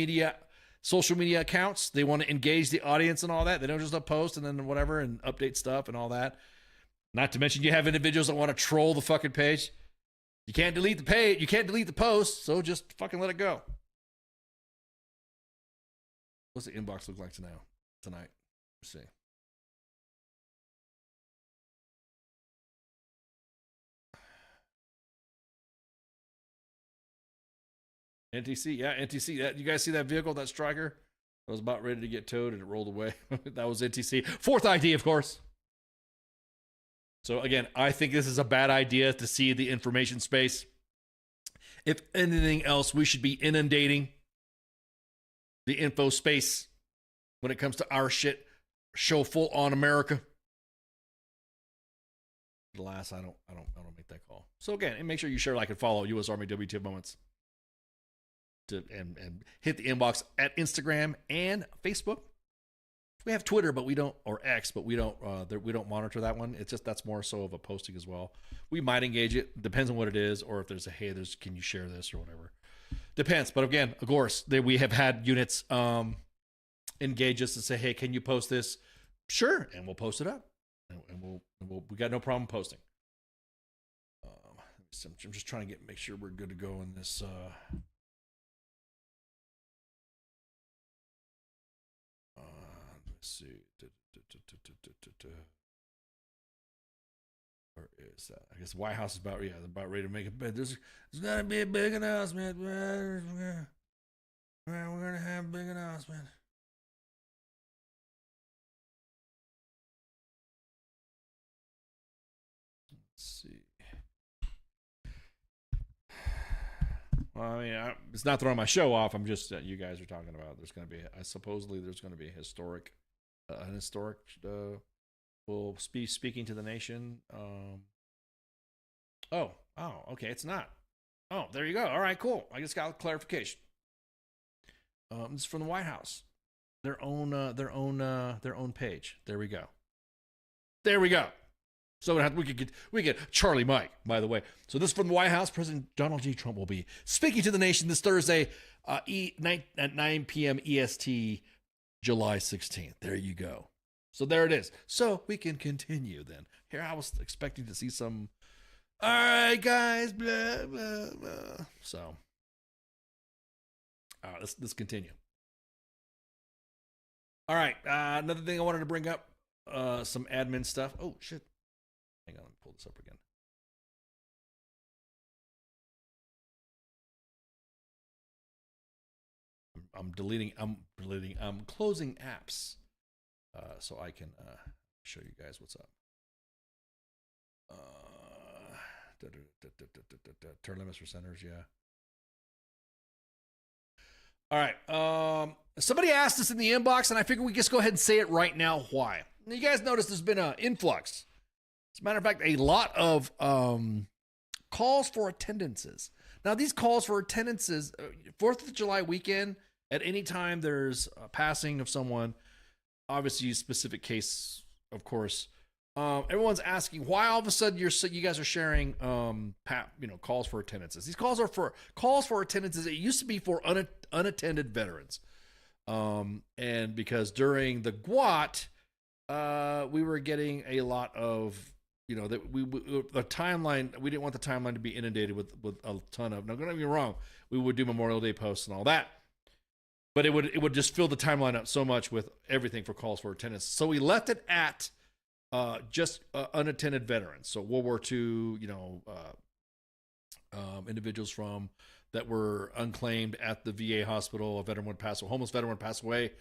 social media accounts. They want to engage the audience and all that. They don't just post and then whatever and update stuff and all that. Not to mention you have individuals that want to troll the fucking page. You can't delete the page. You can't delete the post. So just fucking let it go. What's the inbox look like tonight? Let's see. NTC, yeah, NTC. You guys see that vehicle, that striker? That was about ready to get towed and it rolled away. That was NTC. Fourth ID, of course. So again, I think this is a bad idea to see the information space. If anything else, we should be inundating the info space when it comes to our shit. Show full on America. Alas, I don't make that call. So again, and make sure you share, like, and follow U.S. Army W.T.F moments. And hit the inbox at Instagram and Facebook. We have Twitter, but we don't, or X, but we don't monitor that one. It's just that's more so of a posting as well. We might engage it, depends on what it is, or if there's can you share this or whatever. Depends, but again, of course, we have had units engage us and say, hey, can you post this? Sure, and we'll post it up, and we got no problem posting. I'm just trying to make sure we're good to go in this. Let's see. Where is that? I guess White House is about ready to make a bid. There's gonna be a big announcement. We're gonna have a big announcement. Let's see. Well, I mean, it's not throwing my show off. I'm just you guys are talking about. There's going to be supposedly there's going to be an historic will be speaking to the nation. Okay, it's not. Oh, there you go. All right, cool. I just got clarification. This is from the White House, their own page. There we go. So we get Charlie Mike, by the way. So this is from the White House. President Donald J. Trump will be speaking to the nation this Thursday at 9 p.m. EST, July 16th. There you go. So there it is. So we can continue then. Here I was expecting to see some, all right, guys, blah, blah, blah. So, all right, let's continue. All right, another thing I wanted to bring up, some admin stuff. Oh, shit. Hang on, let me pull this up again. I'm closing apps so I can show you guys what's up. Term limits for centers, yeah. All right. Somebody asked us in the inbox, and I figured we just go ahead and say it right now. Why? You guys notice there's been an influx. As a matter of fact, a lot of calls for attendances. Now, these calls for attendances, 4th of July weekend, at any time there's a passing of someone, obviously specific case, of course. Everyone's asking why all of a sudden you guys are sharing calls for attendances. These calls are for calls for attendances. It used to be for unattended veterans, and because during the GWAT, we were getting a lot of that the timeline. We didn't want the timeline to be inundated with a ton of. Now, don't get me wrong, we would do Memorial Day posts and all that, but it would just fill the timeline up so much with everything for calls for attendance. So we left it at just unattended veterans. So World War II, individuals from that were unclaimed at the VA hospital, a veteran would pass, a homeless veteran would pass away,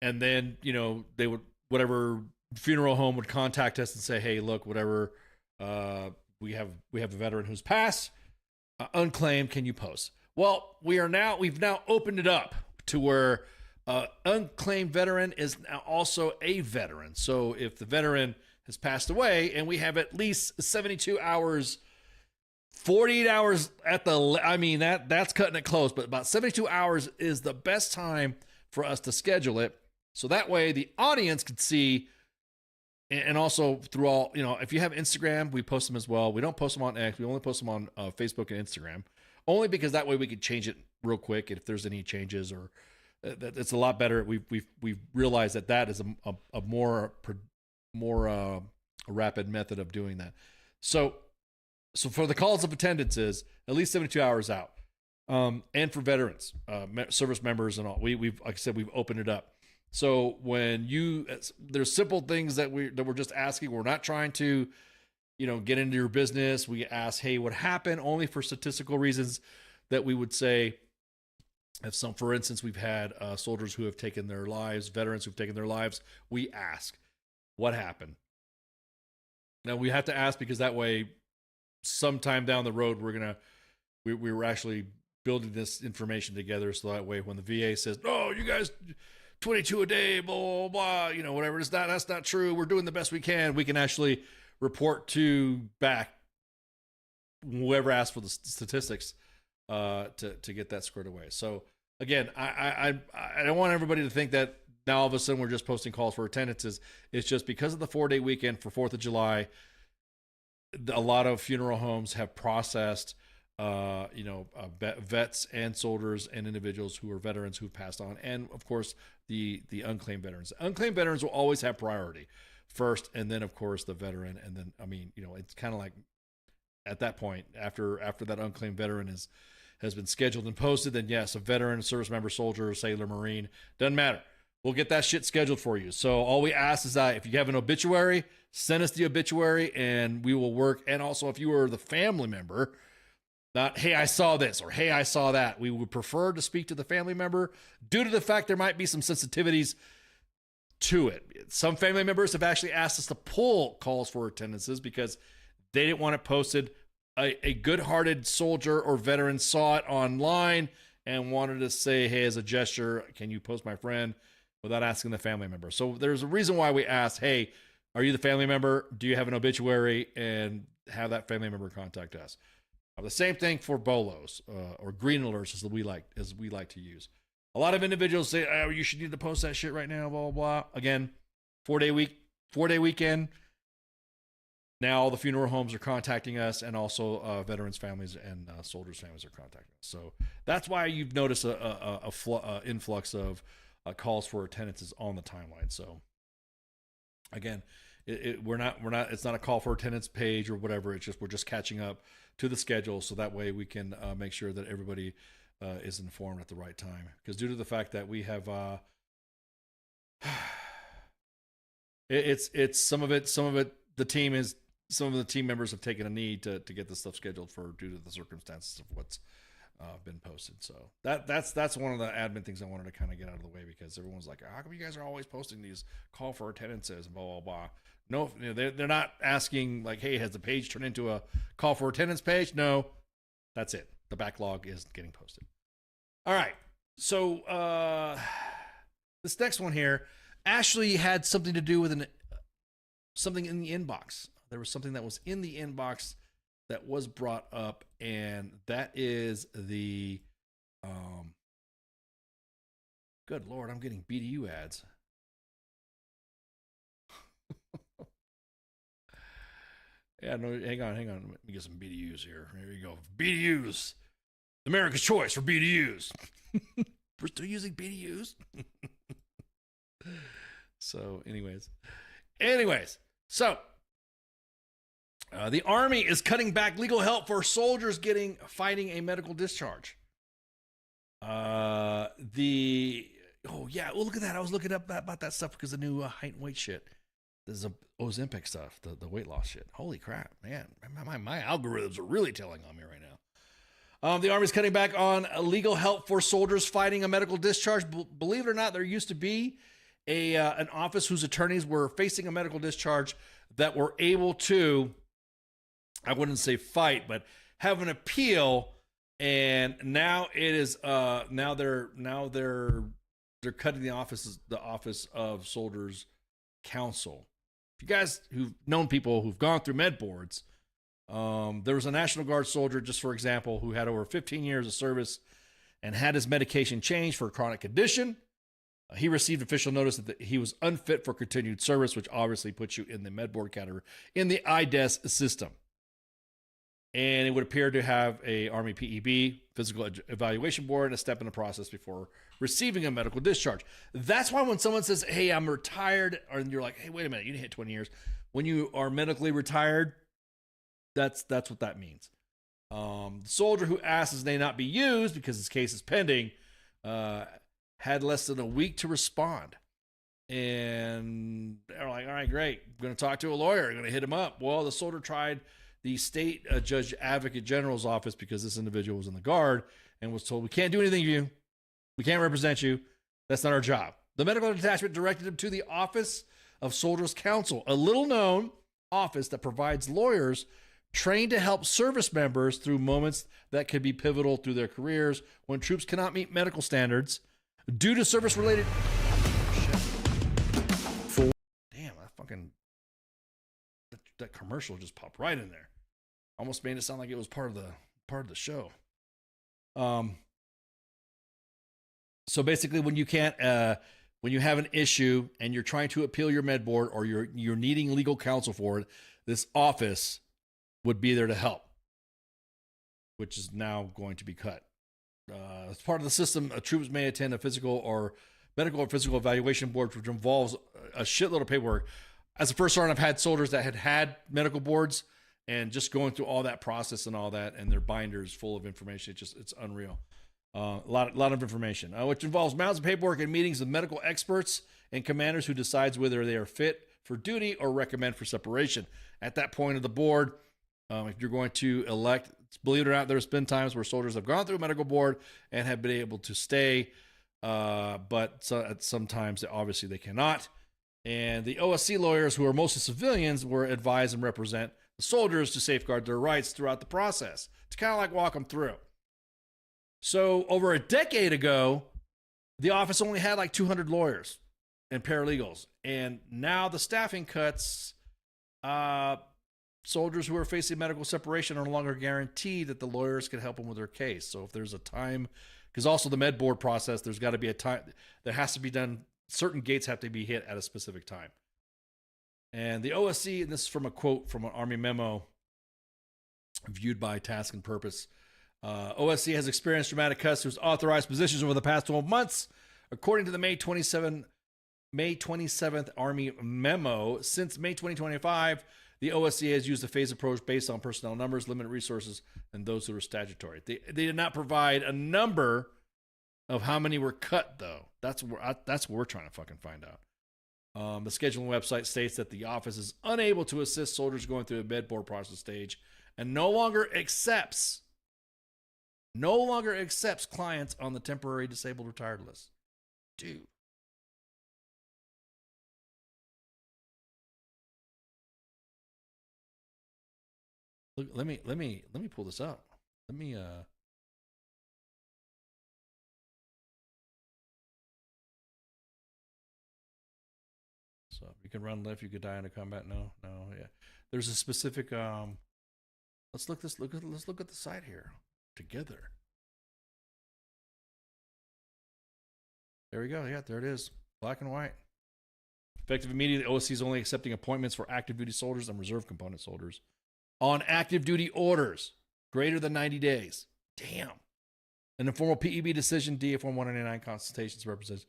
and then they would, whatever funeral home would contact us and say, hey, look, whatever, we have a veteran who's passed, unclaimed, can you post? Well, we've now opened it up to where unclaimed veteran is now also a veteran. So if the veteran has passed away and we have at least 72 hours, 48 hours that's cutting it close, but about 72 hours is the best time for us to schedule it. So that way the audience can see, and also through all, if you have Instagram, we post them as well. We don't post them on X. We only post them on Facebook and Instagram, only because that way we can change it real quick if there's any changes, or it's a lot better. We've realized that is a more rapid method of doing that. So for the calls of attendances, at least 72 hours out, and for veterans, service members and all, we've like I said, we've opened it up. So when there's simple things that we're just asking. We're not trying to, get into your business. We ask, hey, what happened? Only for statistical reasons that we would say, for instance, we've had soldiers who have taken their lives, veterans who've taken their lives. We ask, what happened? Now we have to ask because that way, sometime down the road, we were actually building this information together. So that way, when the VA says, "No, you guys, 22 a day, blah, blah, blah," whatever, that's not true. We're doing the best we can. We can actually report back whoever asked for the statistics to get that squared away. So again, I don't want everybody to think that now all of a sudden we're just posting calls for attendances. It's just because of the 4-day weekend for 4th of July, a lot of funeral homes have processed vets and soldiers and individuals who are veterans who've passed on, and of course the unclaimed veterans. Unclaimed veterans will always have priority first, and then of course the veteran, and then it's kind of like at that point after that unclaimed veteran has been scheduled and posted, then yes, a veteran, a service member, soldier, sailor, Marine, doesn't matter. We'll get that shit scheduled for you. So all we ask is that if you have an obituary, send us the obituary and we will work. And also if you are the family member, not, hey, I saw this, or hey, I saw that. We would prefer to speak to the family member due to the fact there might be some sensitivities to it. Some family members have actually asked us to pull calls for attendances because they didn't want it posted. A good-hearted soldier or veteran saw it online and wanted to say, hey, as a gesture, can you post my friend, without asking the family member. So there's a reason why we asked, hey, are you the family member? Do you have an obituary? And have that family member contact us. The same thing for BOLOs or green alerts, as we like to use. A lot of individuals say, "Oh, you should need to post that shit right now." Blah blah blah. Again, 4-day weekend. Now all the funeral homes are contacting us, and also veterans' families and soldiers' families are contacting us. So that's why you've noticed a influx of calls for attendances on the timeline. So again, we're not. It's not a call for attendance page or whatever. It's just we're just catching up to the schedule, so that way we can make sure that everybody is informed at the right time. Because due to the fact that we have, it's some of it. Some of the team members have taken a knee to get this stuff scheduled for due to the circumstances of been posted. So that's one of the admin things I wanted to kind of get out of the way, because everyone's like, how come you guys are always posting these call for attendances and blah blah blah. No, they're not asking like, hey, has the page turned into a call for attendance page? No, that's it. The backlog is getting posted. All right. So this next one here actually had something to do with something in the inbox. There was something that was in the inbox that was brought up, and that is the good Lord, I'm getting BDU ads. Yeah, no, hang on. Let me get some BDUs here. Here you go. BDUs. America's choice for BDUs. We're still using BDUs. So, anyways. So, the Army is cutting back legal help for soldiers fighting a medical discharge. Oh yeah, well, look at that. I was looking up about that stuff because the new height and weight shit. This is Ozempic stuff, the weight loss shit. Holy crap, man. My algorithms are really telling on me right now. The Army's cutting back on legal help for soldiers fighting a medical discharge. Believe it or not, there used to be an office whose attorneys were facing a medical discharge that were able to, I wouldn't say fight, but have an appeal. And now it is now they're cutting the Office of Soldiers Counsel. If you guys who've known people who've gone through med boards, there was a National Guard soldier, just for example, who had over 15 years of service and had his medication changed for a chronic condition. He received official notice that he was unfit for continued service, which obviously puts you in the med board category in the IDES system. And it would appear to have a Army PEB, physical evaluation board, a step in the process before receiving a medical discharge. That's why when someone says, hey, I'm retired, or you're like, hey, wait a minute, you didn't hit 20 years. When you are medically retired, that's what that means. The soldier who asked his name not be used because his case is pending had less than a week to respond. And they're like, all right, great. I'm going to talk to a lawyer. I'm going to hit him up. Well, the soldier tried the state judge advocate general's office because this individual was in the Guard and was told, we can't do anything for you. We can't represent you. That's not our job. The medical detachment directed him to the Office of Soldiers Counsel, a little known office that provides lawyers trained to help service members through moments that could be pivotal through their careers when troops cannot meet medical standards due to service related. Damn, that commercial just popped right in there. Almost made it sound like it was part of the show. So basically, when you can't, when you have an issue and you're trying to appeal your med board or you're needing legal counsel for it, this office would be there to help, which is now going to be cut. As part of the system, troops may attend a physical or medical or physical evaluation board, which involves a shitload of paperwork. As a first sergeant, I've had soldiers that had medical boards and just going through all that process and all that, and their binders full of information. It's unreal. A lot of information, which involves mounds of paperwork and meetings with medical experts and commanders who decides whether they are fit for duty or recommend for separation. At that point of the board, if you're going to elect, believe it or not, there's been times where soldiers have gone through a medical board and have been able to stay, but sometimes obviously they cannot. And the OSC lawyers, who are mostly civilians, were advised and represent the soldiers to safeguard their rights throughout the process, to kind of like walk them through. So over a decade ago, the office only had like 200 lawyers and paralegals. And now the staffing cuts, soldiers who are facing medical separation are no longer guaranteed that the lawyers can help them with their case. So if there's a time, because also the med board process, there's got to be a time, there has to be done, certain gates have to be hit at a specific time. And the OSC, and this is from a quote from an Army memo viewed by Task and Purpose, OSC has experienced dramatic cuts to its authorized positions over the past 12 months. According to the May 27th Army memo, since May 2025, the OSC has used a phased approach based on personnel numbers, limited resources, and those who are statutory. They did not provide a number of how many were cut, though. That's what we're trying to fucking find out. The scheduling website states that the office is unable to assist soldiers going through a med board process stage and no longer accepts no longer accepts clients on the temporary disabled retired list. Dude. Look, let me pull this up. Let me So you can run lift, you could die in a combat. No, yeah. There's a specific let's look at the site here together. There we go. Yeah, there it is. Black and white. Effective immediately, OSC is only accepting appointments for active duty soldiers and reserve component soldiers on active duty orders greater than 90 days. Damn. An informal PEB decision, DA Form 199 consultations represents.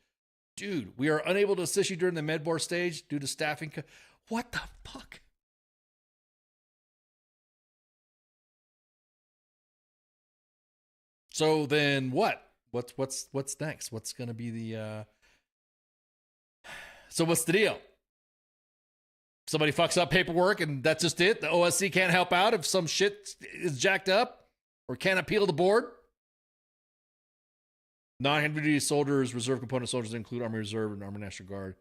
Dude, we are unable to assist you during the medboard stage due to staffing. What the fuck? So then what? What's next? What's going to be the So what's the deal? Somebody fucks up paperwork and that's just it? The OSC can't help out if some shit is jacked up or can't appeal the board? Non-active duty soldiers, reserve component soldiers include Army Reserve and Army National Guard.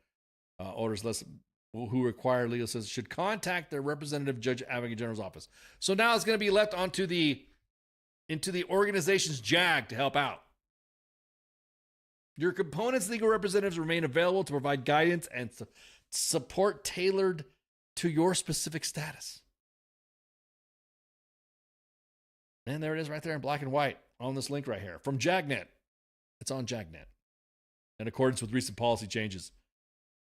Orders less who require legal assistance should contact their representative judge advocate general's office. So now it's going to be left into the organization's JAG to help out. Your component's legal representatives remain available to provide guidance and support tailored to your specific status. And there it is right there in black and white on this link right here from JAGNet. It's on JAGNet. In accordance with recent policy changes,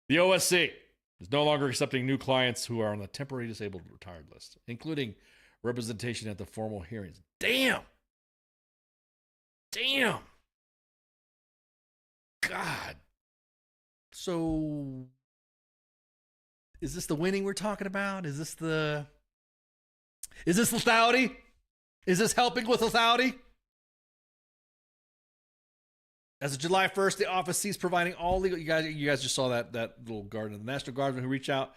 the OSC is no longer accepting new clients who are on the temporary disabled retired list, including representation at the formal hearings. Damn. God. So, is this the winning we're talking about? Is this lethality? Is this helping with lethality? As of July 1st, the office ceased providing all legal. You guys just saw that little guardsman, the National Guardsman who reached out.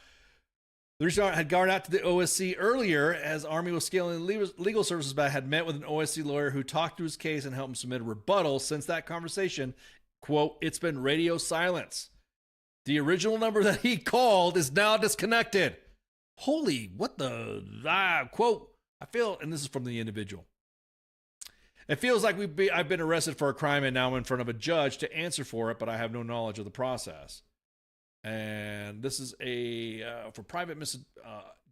Had gone out to the OSC earlier as Army was scaling legal services back, had met with an OSC lawyer who talked through his case and helped him submit a rebuttal. Since that conversation, quote, it's been radio silence. The original number that he called is now disconnected. Holy, what the, quote, I feel, and this is from the individual. It feels like I've been arrested for a crime and now I'm in front of a judge to answer for it, but I have no knowledge of the process. And this is for Private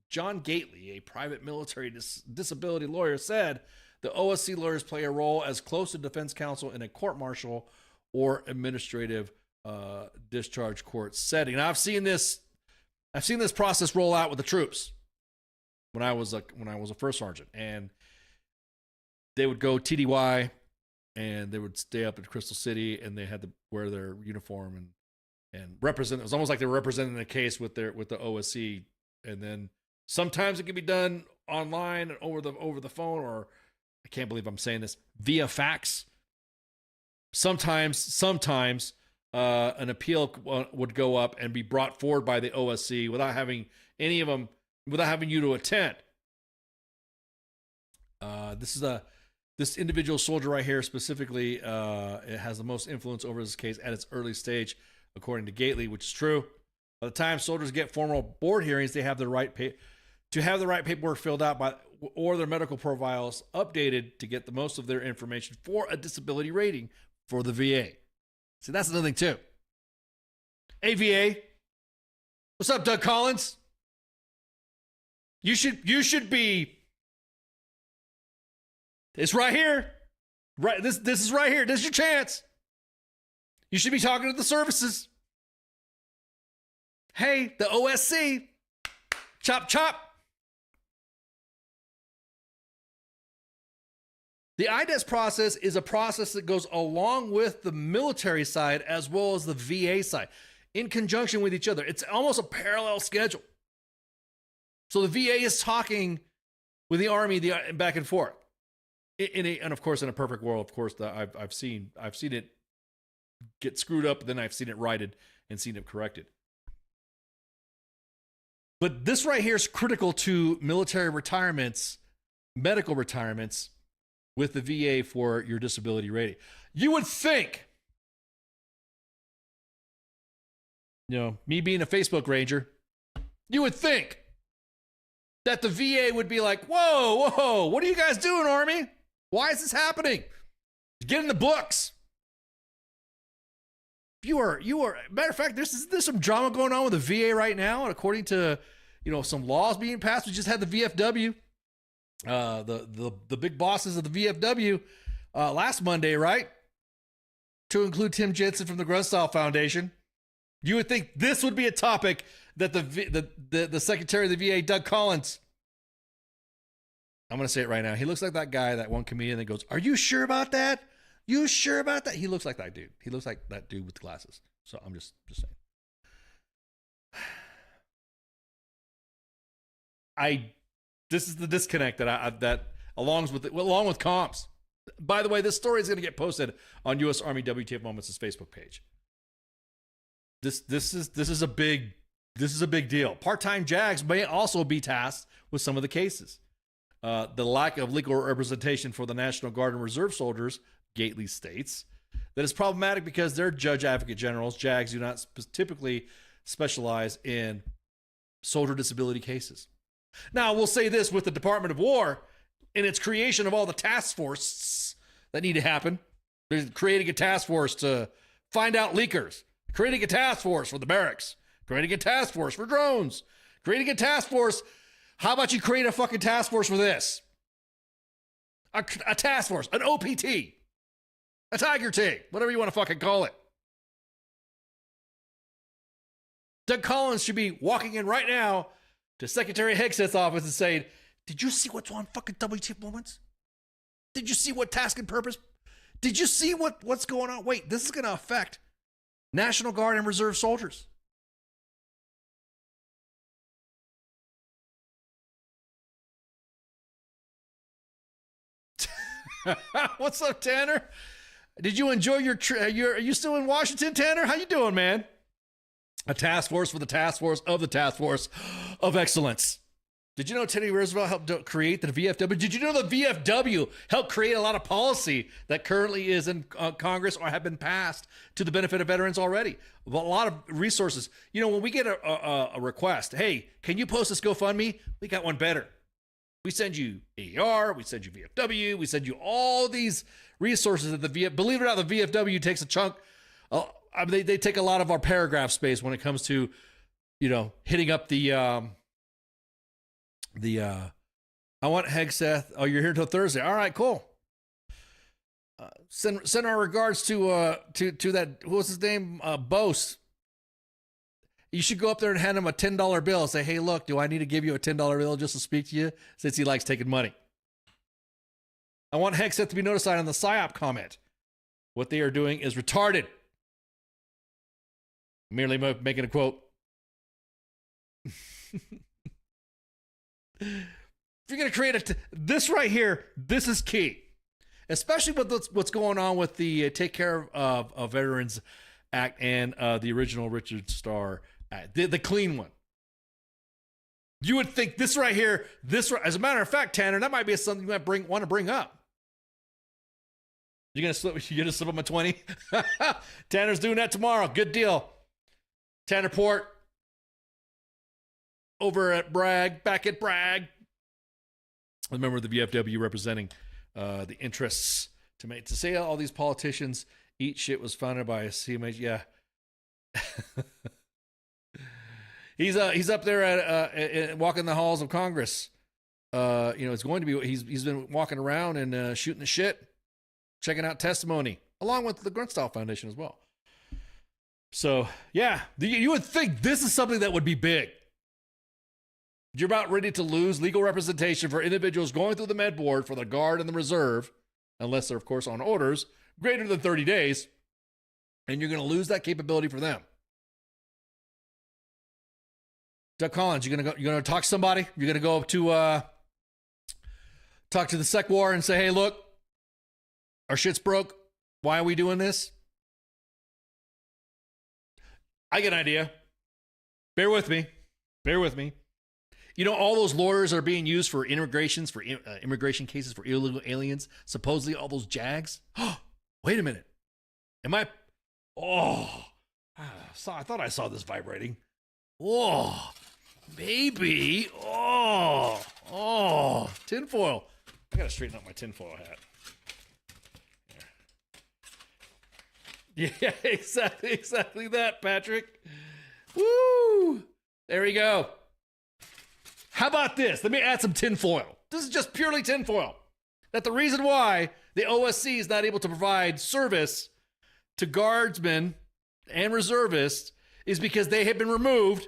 John Gately, a private military disability lawyer, said the OSC lawyers play a role as close to defense counsel in a court-martial or administrative discharge court setting. Now, I've seen this process roll out with the troops when I was a first sergeant, and they would go TDY and they would stay up at Crystal City and they had to wear their uniform and represent. It was almost like they were representing the case with the OSC. And then sometimes it could be done online and over the phone, or I can't believe I'm saying this, via fax. Sometimes an appeal would go up and be brought forward by the OSC without having you to attend. This individual soldier right here specifically, it has the most influence over this case at its early stage, according to Gately, which is true. By the time soldiers get formal board hearings, they have the right paperwork filled out or their medical profiles updated to get the most of their information for a disability rating for the VA. See, that's another thing too. Hey, VA, what's up, Doug Collins? You should be. It's right here. Right, this is right here. This is your chance. You should be talking to the services. Hey, the OSC. Chop, chop. The IDES process is a process that goes along with the military side as well as the VA side in conjunction with each other. It's almost a parallel schedule. So the VA is talking with the Army back and forth. And of course, in a perfect world, of course, I've seen it get screwed up, then I've seen it righted and seen it corrected. But this right here is critical to military retirements, medical retirements, with the VA for your disability rating. You would think, me being a Facebook Ranger, you would think that the VA would be like, whoa, what are you guys doing, Army? Why is this happening? Get in the books. You are. Matter of fact, there's some drama going on with the VA right now, and according to, some laws being passed. We just had the VFW, the big bosses of the VFW, last Monday, right? To include Tim Jensen from the Grunstall Foundation. You would think this would be a topic that the Secretary of the VA, Doug Collins, I'm going to say it right now. He looks like that guy, that one comedian that goes, "Are you sure about that? You sure about that?" He looks like that dude. He looks like that dude with the glasses. So I'm just saying. This is the disconnect that along with comps. By the way, this story is going to get posted on U.S. Army W.T.F. Moments' Facebook page. This is a big deal. Part-time JAGs may also be tasked with some of the cases. The lack of legal representation for the National Guard and Reserve soldiers, Gately states, that is problematic because they're judge advocate generals. JAGs do not typically specialize in soldier disability cases. Now, we'll say this with the Department of War, in its creation of all the task forces that need to happen. They're creating a task force to find out leakers, creating a task force for the barracks, creating a task force for drones, creating a task force. How about you create a fucking task force for this? A task force, an OPT, a Tiger T, whatever you want to fucking call it. Doug Collins should be walking in right now to Secretary Hegseth's office and saying, "Did you see what's on fucking WTF Moments? Did you see what task and purpose? Did you see what's going on? Wait, this is going to affect National Guard and Reserve soldiers." What's up, Tanner? Did you enjoy your are you still in Washington, Tanner? How you doing, man? A task force for the task force of the task force of excellence. Did you know Teddy Roosevelt helped create the VFW? Did you know the VFW helped create a lot of policy that currently is in Congress or have been passed to the benefit of veterans already? A lot of resources. When we get a request, hey, can you post this GoFundMe? We got one better. We send you AER, we send you VFW, we send you all these resources that believe it or not, the VFW takes a chunk. They take a lot of our paragraph space when it comes to, hitting up the I want Hegseth. Oh, you're here till Thursday. All right, cool. Send our regards to that. What was his name? Bose. You should go up there and hand him a $10 bill and say, "Hey, look, do I need to give you a $10 bill just to speak to you?" Since he likes taking money. I want Hegseth to be notified on the PSYOP comment. What they are doing is retarded. Merely making a quote. If you're going to create this right here, this is key. Especially with what's going on with the Take Care of Veterans Act and the original Richard Starr Act, the clean one. You would think this right here, as a matter of fact, Tanner, that might be something you might want to bring up. You're going to slip him a 20? Tanner's doing that tomorrow. Good deal. Tanner Port over at Bragg, back at Bragg. A member of the VFW representing the interests to say all these politicians eat shit was founded by a CMH. Yeah. He's up there at walking the halls of Congress. It's going to be, he's been walking around and shooting the shit, checking out testimony, along with the Grunstall Foundation as well. So, yeah, you would think this is something that would be big. You're about ready to lose legal representation for individuals going through the med board for the Guard and the Reserve, unless they're, of course, on orders greater than 30 days, and you're going to lose that capability for them. Doug Collins, you're going to talk to somebody? You're going to go up to talk to the Sec War and say, "Hey, look, our shit's broke. Why are we doing this?" I get an idea. Bear with me. You know, all those lawyers are being used for immigration cases for illegal aliens. Supposedly all those JAGs. Wait a minute. Am I? Oh, I thought I saw this vibrating. Oh, baby. Oh, tinfoil. I gotta straighten up my tinfoil hat. Yeah, exactly that, Patrick. Woo! There we go. How about this? Let me add some tinfoil. This is just purely tinfoil. That the reason why the OSC is not able to provide service to guardsmen and reservists is because they have been removed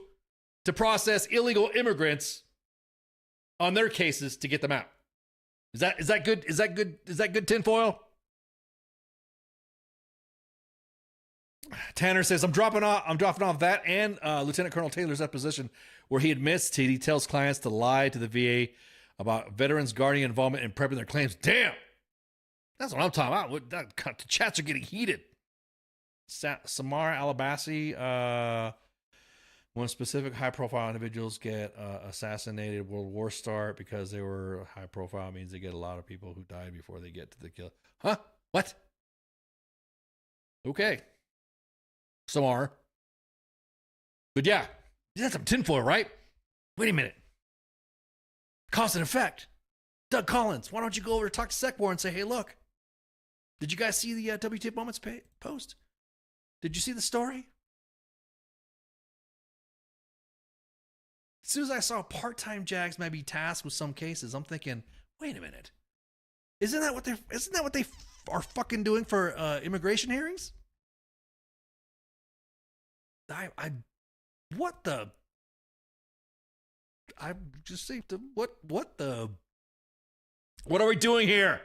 to process illegal immigrants on their cases to get them out. Is that good? Is that good tinfoil? Tanner says, I'm dropping off that and Lieutenant Colonel Taylor's deposition where he admits he tells clients to lie to the VA about veterans' guardian involvement in prepping their claims. Damn! That's what I'm talking about. The chats are getting heated. Samar Alabasi, when specific high-profile individuals get assassinated, World War start because they were high-profile means they get a lot of people who died before they get to the kill. Huh? What? Okay. Samar. But yeah, that's some tinfoil, right? Wait a minute. Cause and effect. Doug Collins, why don't you go over to talk to SecWar and say, hey, look, did you guys see the W.T.F Moments post? Did you see the story? As soon as I saw part-time JAGs might be tasked with some cases, I'm thinking, wait a minute. Isn't that what they are fucking doing for immigration hearings? What the? I just think what are we doing here?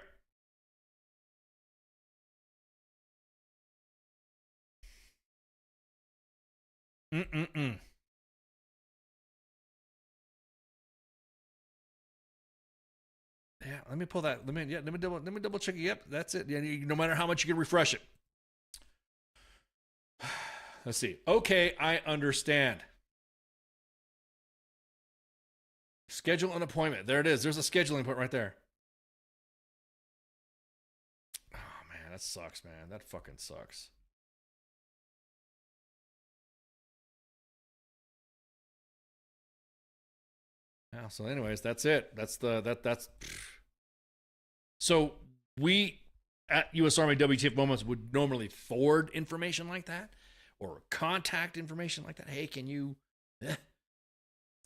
Yeah, let me pull that. Let me double check it. Yep, that's it. Yeah, no matter how much you can refresh it. Let's see. Okay, I understand. Schedule an appointment. There it is. There's a scheduling point right there. Oh, man, that sucks, man. That fucking sucks. Yeah, so anyways, that's it. That's So we at U.S. Army WTF Moments would normally forward information like that or contact information like that. Hey, can you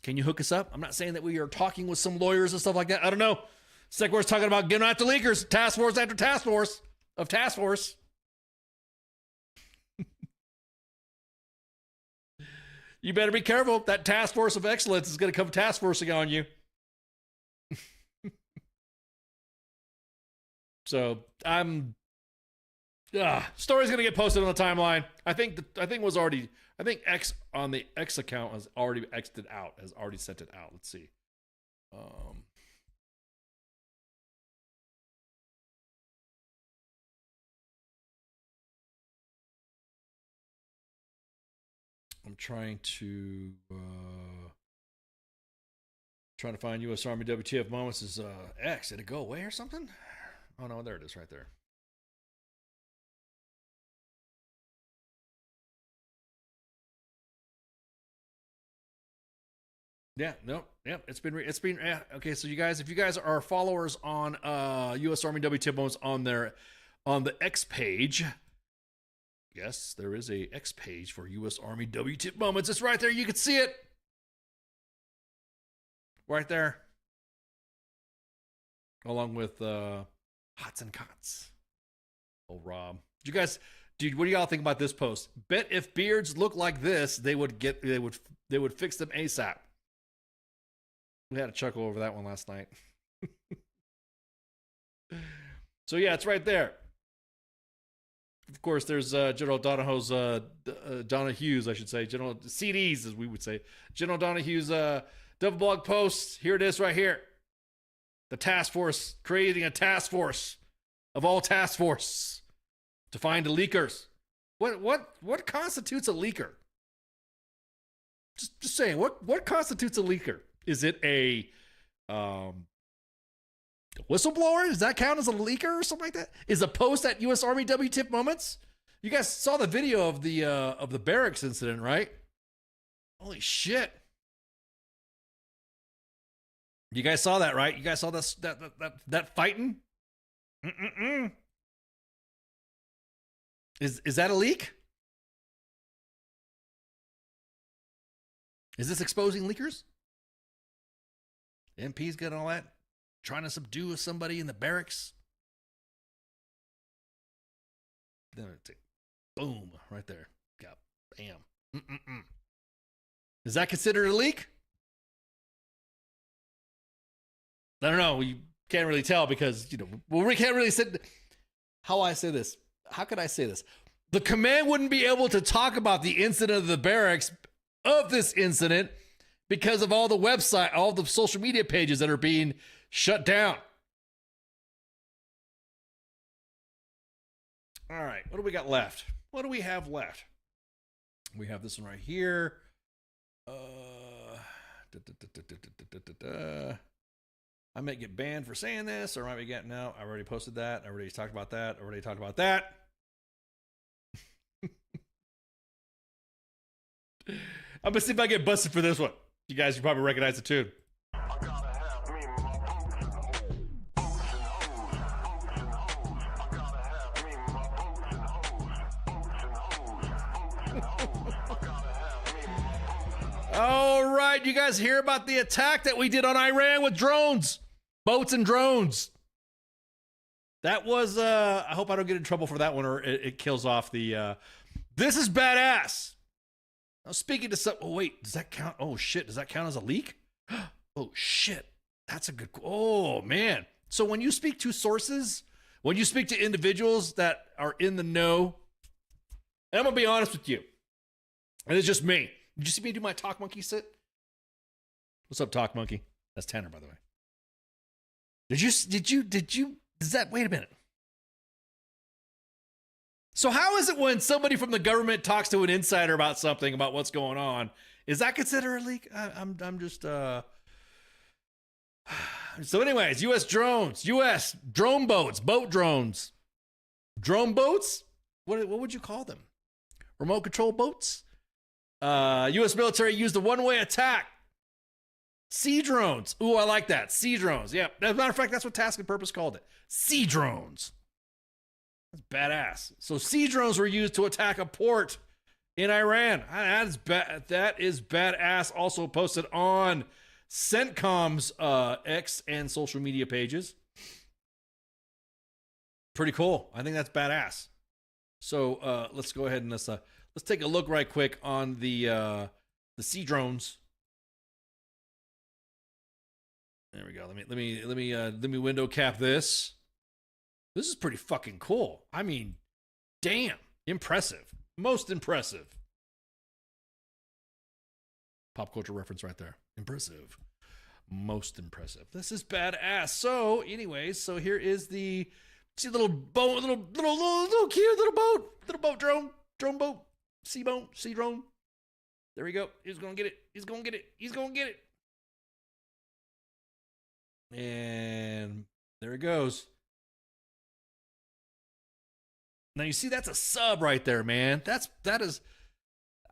hook us up? I'm not saying that we are talking with some lawyers and stuff like that. I don't know. SecWar's talking about getting after leakers. Task force after task force of task force. You better be careful. That task force of excellence is going to come task forcing on you. So story's going to get posted on the timeline. I think X on the X account has already X'd it out, has already sent it out. Let's see. I'm trying to find U.S. Army WTF Moments is X. Did it go away or something? Oh no, there it is, right there. Yeah, no, yep. It's been okay. So you guys, if you guys are followers on U.S. Army WTF Moments on the X page. Yes, there is a X page for U.S. Army WTF Moments. It's right there. You can see it. Right there. Along with Hots and Cots. Oh, Rob. What do y'all think about this post? Bet if beards look like this, they would fix them ASAP. We had a chuckle over that one last night. So yeah, it's right there. Of course, there's General Donahue's, Donahue's, I should say, General CDs, as we would say. General Donahue's double blog post. Here it is right here. The task force, creating a task force of all task force to find the leakers. What constitutes a leaker? Just saying, what constitutes a leaker? Is it a whistleblower? Does that count as a leaker or something like that? Is a post at U.S. Army W.T.F moments? You guys saw the video of the barracks incident, right? Holy shit! You guys saw that, right? You guys saw that fighting? Is that a leak? Is this exposing leakers? MP's got all that, trying to subdue somebody in the barracks. Boom, right there. Got bam. Is that considered a leak? I don't know. You can't really tell because, we can't really say how I say this. How could I say this? The command wouldn't be able to talk about the incident of the barracks of this incident because of all the social media pages that are being shut down. All right. What do we got left? What do we have left? We have this one right here. I might get banned for saying this, or I might get no. I already posted that. I already talked about that. I'm gonna see if I get busted for this one. You guys, you probably recognize the tune. All right, you guys hear about the attack that we did on Iran with drones, boats and drones. That was, I hope I don't get in trouble for that one or it kills off the, this is badass. I was speaking to some, oh wait, does that count? Oh shit, does that count as a leak? Oh shit, that's a good, oh man. So when you speak to sources, when you speak to individuals that are in the know, and I'm gonna be honest with you, and it's just me. Did you see me do my Talk Monkey sit? What's up, Talk Monkey? That's Tanner, by the way. Wait a minute. So how is it when somebody from the government talks to an insider about something, about what's going on? Is that considered a leak? I'm just, So anyways, U.S. drones, U.S. drone boats, boat drones. Drone boats? What would you call them? Remote control boats? U.S. military used a one-way attack. Sea drones. Ooh, I like that. Sea drones. Yeah. As a matter of fact, that's what Task and Purpose called it. Sea drones. That's badass. So sea drones were used to attack a port in Iran. That is badass. Also posted on CENTCOM's X and social media pages. Pretty cool. I think that's badass. So let's go ahead and let's take a look right quick on the sea drones. There we go. Let me window cap this. This is pretty fucking cool. I mean, damn, impressive. Most impressive. Pop culture reference right there. Impressive. Most impressive. This is badass. So, anyways, so here is the little boat, little cute little boat drone boat, sea drone. There we go. He's gonna get it. And there it goes. Now you see that's a sub right there, man. That is.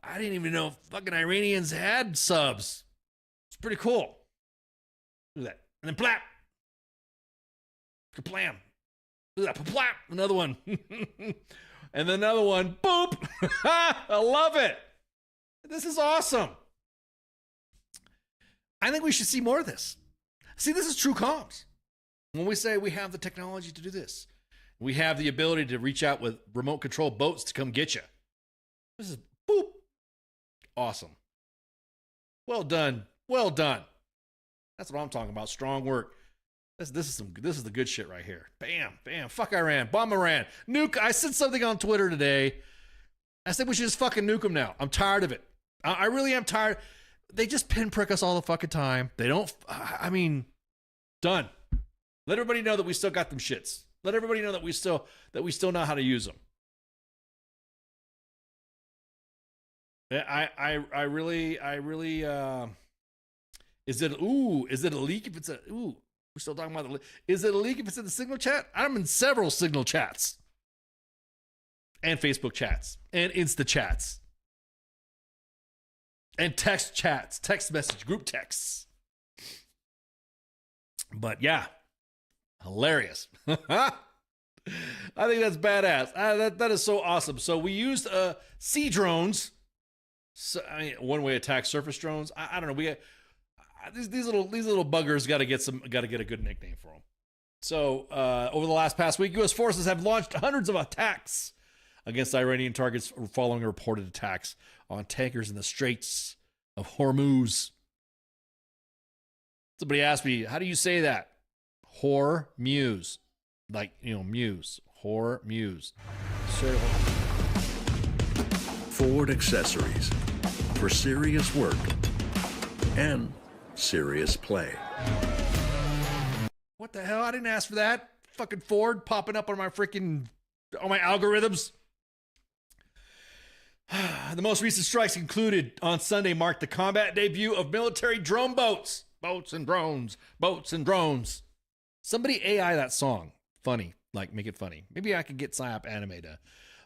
I didn't even know fucking Iranians had subs. It's pretty cool. Look at that. And then plap. Kaplam. Look at that. Plap. Another one. And then another one. Boop. I love it. This is awesome. I think we should see more of this. See, this is true comms. When we say we have the technology to do this, we have the ability to reach out with remote control boats to come get you. This is boop. Awesome. Well done. Well done. That's what I'm talking about. Strong work. This is the good shit right here. Bam, bam. Fuck Iran. Bomb Iran. Nuke. I said something on Twitter today. I said we should just fucking nuke them now. I'm tired of it. I really am tired. They just pinprick us all the fucking time. They don't. I mean, done. Let everybody know that we still got them shits. Let everybody know that we still know how to use them. I really Is it a leak if it's a, we're still talking about the leak. Is it a leak if it's in the Signal chat? I'm in several Signal chats and Facebook chats and Insta chats and text chats, text message, group texts. But yeah, hilarious. I think that's badass. That is so awesome. So we used sea drones. So, I mean, one-way attack surface drones. I don't know. We these little buggers got to get a good nickname for them. So over the past week, U.S. forces have launched hundreds of attacks against Iranian targets following reported attacks on tankers in the Straits of Hormuz. Somebody asked me, "How do you say that?" Hormuz. Like, Muse. Hormuz. Ford accessories for serious work and serious play. What the hell? I didn't ask for that. Fucking Ford popping up on my algorithms. The most recent strikes included on Sunday marked the combat debut of military drone boats. Boats and drones. Boats and drones. Somebody AI that song. Funny. Like, make it funny. Maybe I could get Psyop Anime to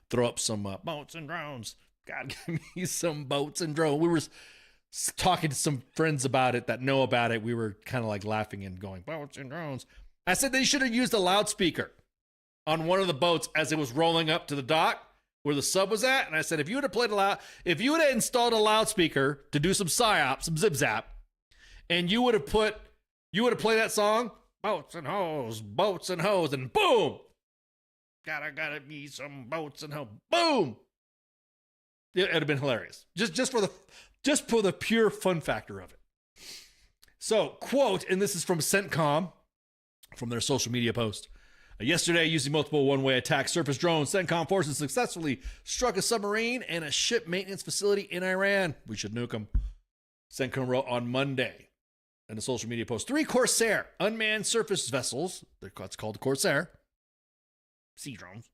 throw up some boats and drones. God, give me some boats and drones. We were talking to some friends about it that know about it. We were kind of like laughing and going, boats and drones. I said they should have used a loudspeaker on one of the boats as it was rolling up to the dock where the sub was at. And I said, if you would have installed a loudspeaker to do some psyop, some zip zap, and you would have played that song, boats and hoes, and boom! Gotta be some boats and hoes. Boom! It'd have been hilarious. Just for the pure fun factor of it. So, quote, and this is from CENTCOM, from their social media post. Yesterday, using multiple one-way attack surface drones, CENTCOM forces successfully struck a submarine and a ship maintenance facility in Iran. We should nuke them. CENTCOM wrote on Monday in a social media post, 3 Corsair unmanned surface vessels, it's called Corsair, sea drones,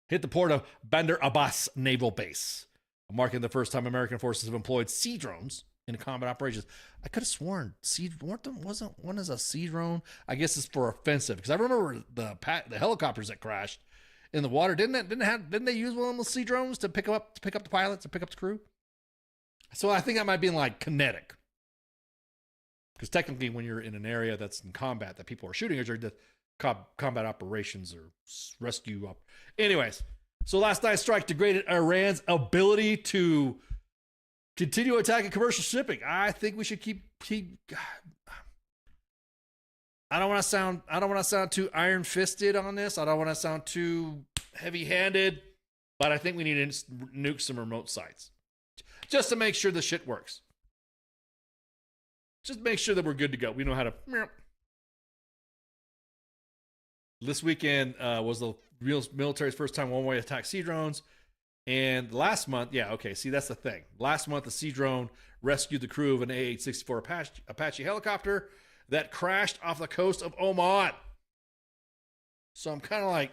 hit the port of Bandar Abbas Naval Base, marking the first time American forces have employed sea drones in combat operations. I could have sworn wasn't one as a sea drone. I guess it's for offensive, because I remember the helicopters that crashed in the water. Didn't they use one of those sea drones to pick up the pilots, to pick up the crew? So I think that might be like kinetic. Because technically, when you're in an area that's in combat that people are shooting at, the combat operations or rescue up. Anyways, so last night's strike degraded Iran's ability to continue attacking commercial shipping. I think we should keep. I don't want to sound too iron-fisted on this. I don't want to sound too heavy-handed, but I think we need to nuke some remote sites just to make sure the shit works. Just make sure that we're good to go. We know how to. This weekend was the real military's first time one-way attack sea drones. And last month, that's the thing. Last month, the sea drone rescued the crew of an AH-64 Apache helicopter that crashed off the coast of Oman. So I'm kind of like,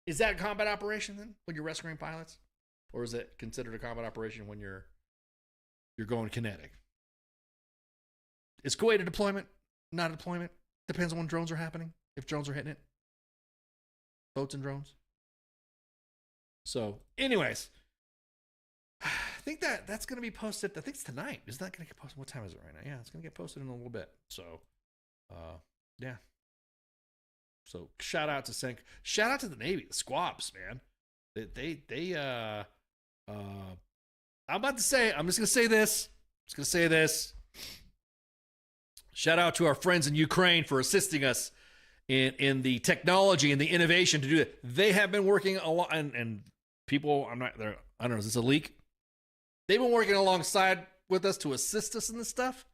Is that a combat operation then, when you're rescuing pilots? Or is it considered a combat operation when you're going kinetic? Is Kuwait a deployment? Not a deployment? Depends on when drones are happening. If drones are hitting it. Boats and drones. So, anyways. I think that's going to be posted. I think it's tonight. Is that going to get posted? What time is it right now? Yeah, it's going to get posted in a little bit. So, yeah. So, shout out to the Navy, the squabs, man. I'm just going to say this. Shout out to our friends in Ukraine for assisting us in the technology and the innovation to do it. They have been working a lot, and people, I don't know, is this a leak? They've been working alongside with us to assist us in this stuff.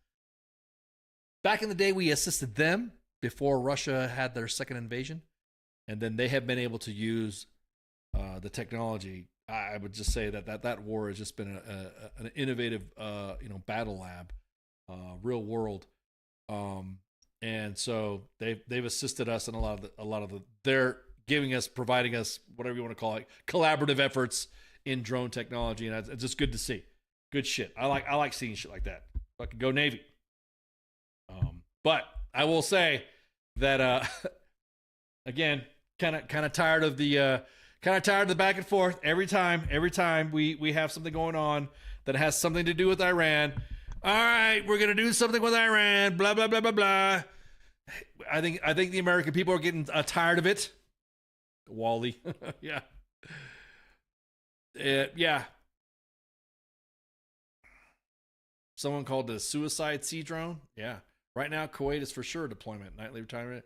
Back in the day, we assisted them before Russia had their second invasion, and then they have been able to use the technology. I would just say that war has just been an innovative, battle lab, real world, and so they've assisted us in a lot of the they're providing us whatever you want to call it, collaborative efforts in drone technology, and it's just good to see. Good shit. I like seeing shit like that. Fucking go Navy. But I will say that again, kind of tired of the back and forth every time we have something going on that has something to do with Iran. All right, we're gonna do something with Iran. Blah blah blah blah blah. I think the American people are getting tired of it. Wally, yeah, yeah. Someone called the suicide sea drone. Yeah, right now Kuwait is for sure deployment, nightly retirement.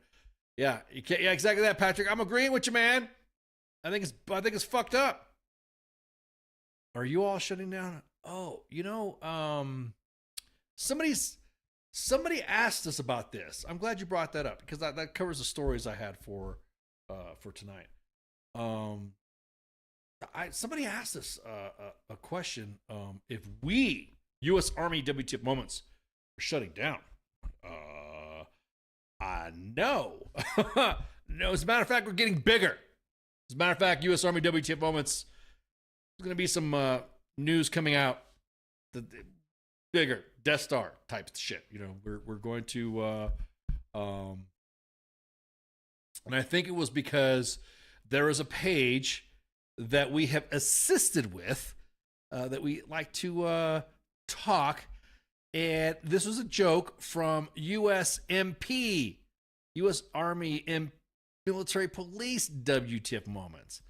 Yeah, yeah, exactly that, Patrick. I'm agreeing with you, man. I think it's fucked up. Are you all shutting down? Oh, somebody asked us about this. I'm glad you brought that up because that covers the stories I had for tonight. Somebody asked us a question. If we U.S. Army WTF moments are shutting down, I know. No, as a matter of fact, we're getting bigger. As a matter of fact, U.S. Army WTF moments. There's going to be some news coming out. The bigger Death Star type shit. We're going to, and I think it was because there is a page that we have assisted with that we like to talk. And this was a joke from USMP, U.S. Army Military Police WTF moments.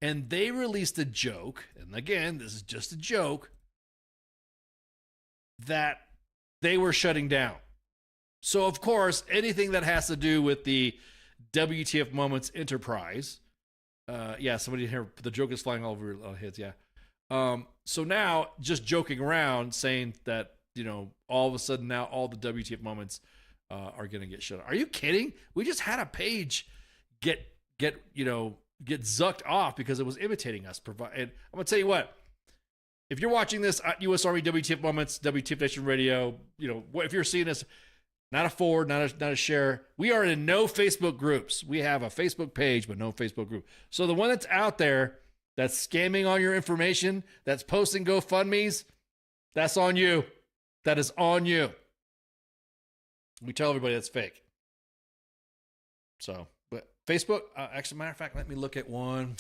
And they released a joke, and again, this is just a joke, that they were shutting down. So, of course, anything that has to do with the WTF Moments Enterprise, yeah, somebody here, the joke is flying all over heads, yeah. So now, just joking around, saying that, all of a sudden now all the WTF Moments are going to get shut down. Are you kidding? We just had a page get zucked off because it was imitating us. And I'm going to tell you what, if you're watching this at U.S. Army WTF Moments, WTF Nation Radio, if you're seeing this, not a forward, not a share, we are in no Facebook groups. We have a Facebook page, but no Facebook group. So the one that's out there that's scamming all your information, that's posting GoFundMes, that's on you. That is on you. We tell everybody that's fake. So, but Facebook, actually, matter of fact, let me look at one.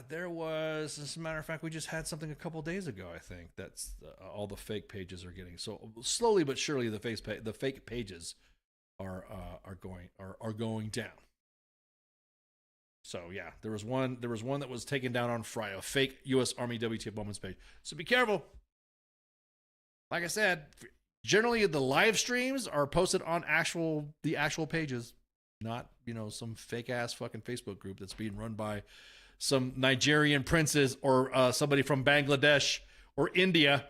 There was, as a matter of fact, we just had something a couple days ago, I think, that's all the fake pages are getting. So slowly but surely the fake pages are going down. So yeah, there was one that was taken down on Friday, a fake U.S. Army WTF Moments page. So be careful. Like I said, generally the live streams are posted on the actual pages, not some fake ass fucking Facebook group that's being run by some Nigerian princes or somebody from Bangladesh or India.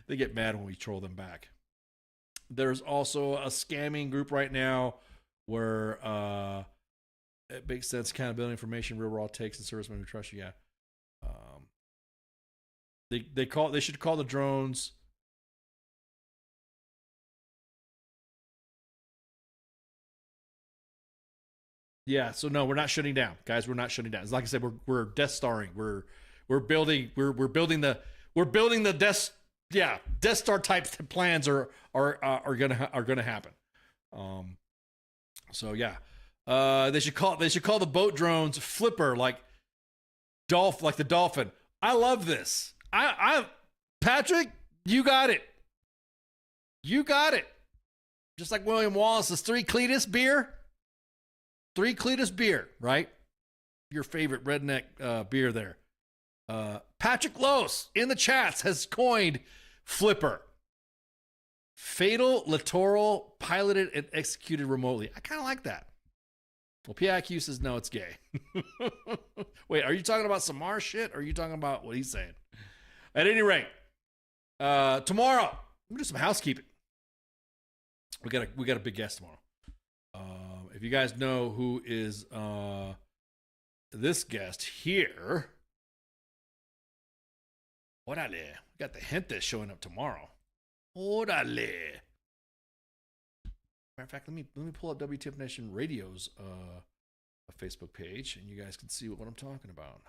They get mad when we troll them back. There's also a scamming group right now where it makes sense, accountability, information, real raw takes, and servicemen who trust you. Yeah. They should call the drones. Yeah, so no, we're not shutting down, guys. We're not shutting down. It's like I said, we're Death Starring. We're building the Death Star type plans are gonna happen. So yeah, they should call the boat drones Flipper, like the dolphin. I love this. Patrick, you got it. You got it. Just like William Wallace's Three Cletus beer. Three Cletus beer, right? Your favorite redneck beer there. Patrick Lose in the chats has coined Flipper. Fatal littoral, piloted and executed remotely. I kind of like that. Well, PIQ says no, it's gay. Wait, are you talking about Samar shit? Or are you talking about what he's saying? At any rate, tomorrow we'll do some housekeeping. We got a big guest tomorrow. If you guys know who is this guest here, orale. We got the gente showing up tomorrow. Orale. Matter of fact, let me pull up WTF Nation Radio's Facebook page, and you guys can see what I'm talking about.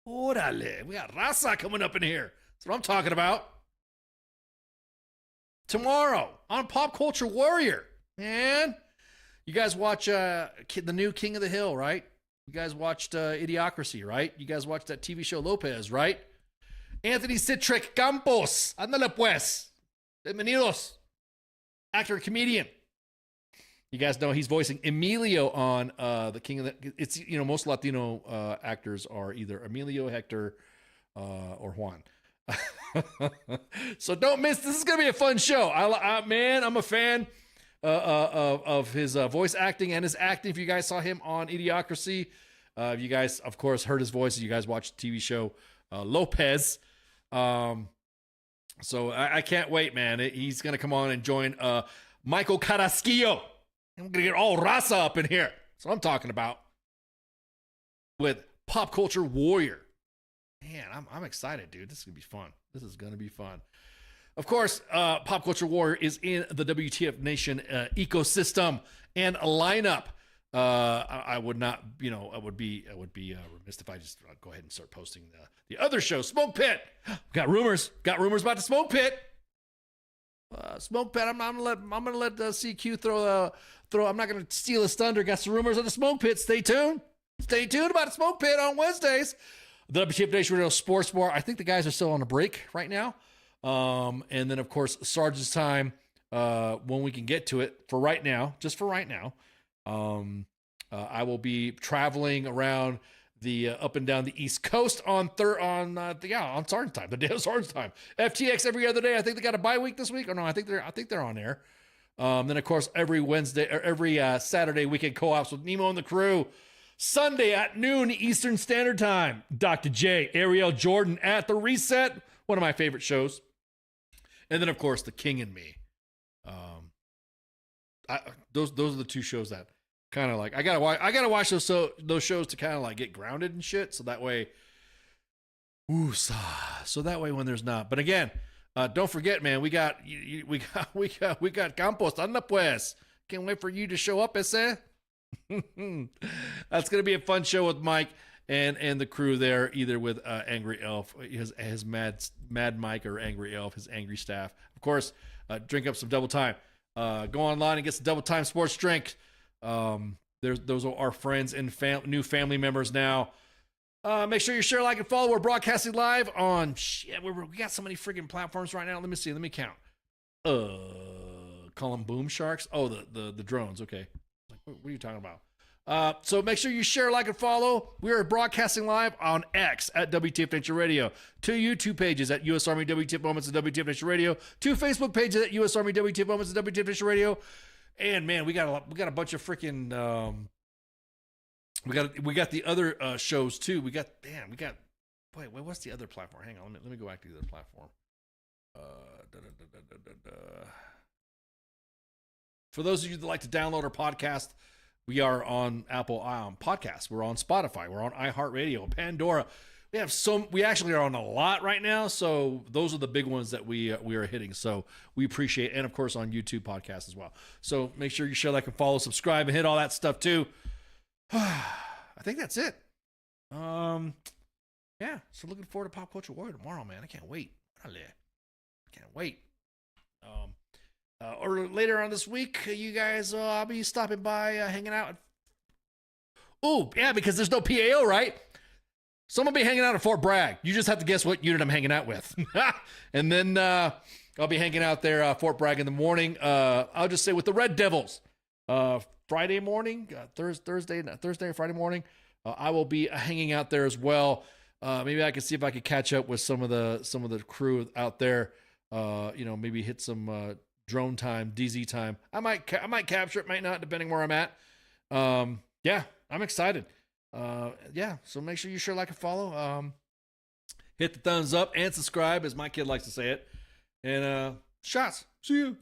Orale, we got Raza coming up in here. That's what I'm talking about. Tomorrow on Pop Culture Warrior, man. You guys watch the new King of the Hill, right? You guys watched Idiocracy, right? You guys watched that TV show Lopez, right? Anthony Citric Campos. Ándale pues. Bienvenidos. Actor and comedian. You guys know he's voicing Emilio on the King of the... It's, most Latino actors are either Emilio, Hector, or Juan. So don't miss. This is going to be a fun show. I'm a fan of his voice acting and his acting. If you guys saw him on Idiocracy, you guys, of course, heard his voice. You guys watched the TV show Lopez. So I can't wait, man. He's going to come on and join Michael Carrasquillo. I'm going to get all Raza up in here. That's what I'm talking about. With Pop Culture Warrior. Man, I'm excited, dude. This is going to be fun. Of course, Pop Culture Warrior is in the WTF Nation ecosystem and lineup. I would not, I would be remiss if I just go ahead and start posting the other show, Smoke Pit. Got rumors about the Smoke Pit. Smoke Pit. I'm gonna let CQ throw. I'm not gonna steal his thunder. Got some rumors on the Smoke Pit. Stay tuned about the Smoke Pit on Wednesdays. The WTF Nation Radio Sports Bar. I think the guys are still on a break right now. And then of course Sergeant's Time when we can get to it. For right now, I will be traveling around the up and down the East Coast on Sergeant's Time, the day of Sergeant's Time. FTX every other day. I think they got a bye week this week. Or no, I think they're on air. Then of course every Wednesday or every Saturday weekend co-ops with Nemo and the crew. Sunday at noon Eastern Standard Time. Dr. J, Ariel Jordan at the Reset, one of my favorite shows. And then of course The King and Me. Those are the two shows that kind of like I gotta watch those shows to kind of like get grounded and shit. So that way, when there's not. But again, don't forget, man, we got Campos. Anda pues. Can't wait for you to show up, ese. That's gonna be a fun show with Mike and the crew there, either with Angry Elf, his Mad Mike, or Angry Elf, his angry staff. Of course, drink up some Double Time. Go online and get some Double Time sports drink. Those are our friends and new family members now. Make sure you share, like, and follow. We're broadcasting live on we got so many freaking platforms right now. Let me count. Call them Boom Sharks. Oh, the drones. Okay. What are you talking about? So make sure you share, like, and follow. We are broadcasting live on X at WTF Nation Radio. 2 YouTube pages at US Army WTF Moments and WTF Nation Radio. 2 Facebook pages at US Army WTF Moments and WTF Nation Radio. And man, we got a bunch of freaking we got the other shows too. Wait, what's the other platform? Hang on, let me go back to the other platform. For those of you that like to download our podcast, we are on Apple Podcasts. We're on Spotify. We're on iHeartRadio, Pandora. We actually are on a lot right now. So those are the big ones that we are hitting. So we appreciate it. And of course on YouTube podcasts as well. So make sure you share, like, and follow, subscribe, and hit all that stuff too. I think that's it. Yeah. So looking forward to Pop Culture Warrior tomorrow, man. I can't wait. Or later on this week, you guys, I'll be stopping by, hanging out. Oh, yeah, because there's no PAO, right? So I'm going to be hanging out at Fort Bragg. You just have to guess what unit I'm hanging out with. And then I'll be hanging out there, Fort Bragg, in the morning. I'll just say with the Red Devils. Friday morning, Thursday or Friday morning, I will be hanging out there as well. Maybe I can see if I could catch up with some of the crew out there. Maybe hit some drone time, DZ time. I might capture it, might not, depending where I'm at. Yeah, I'm excited. So make sure you share, like, and follow. Hit the thumbs up and subscribe, as my kid likes to say it. And shots. See you.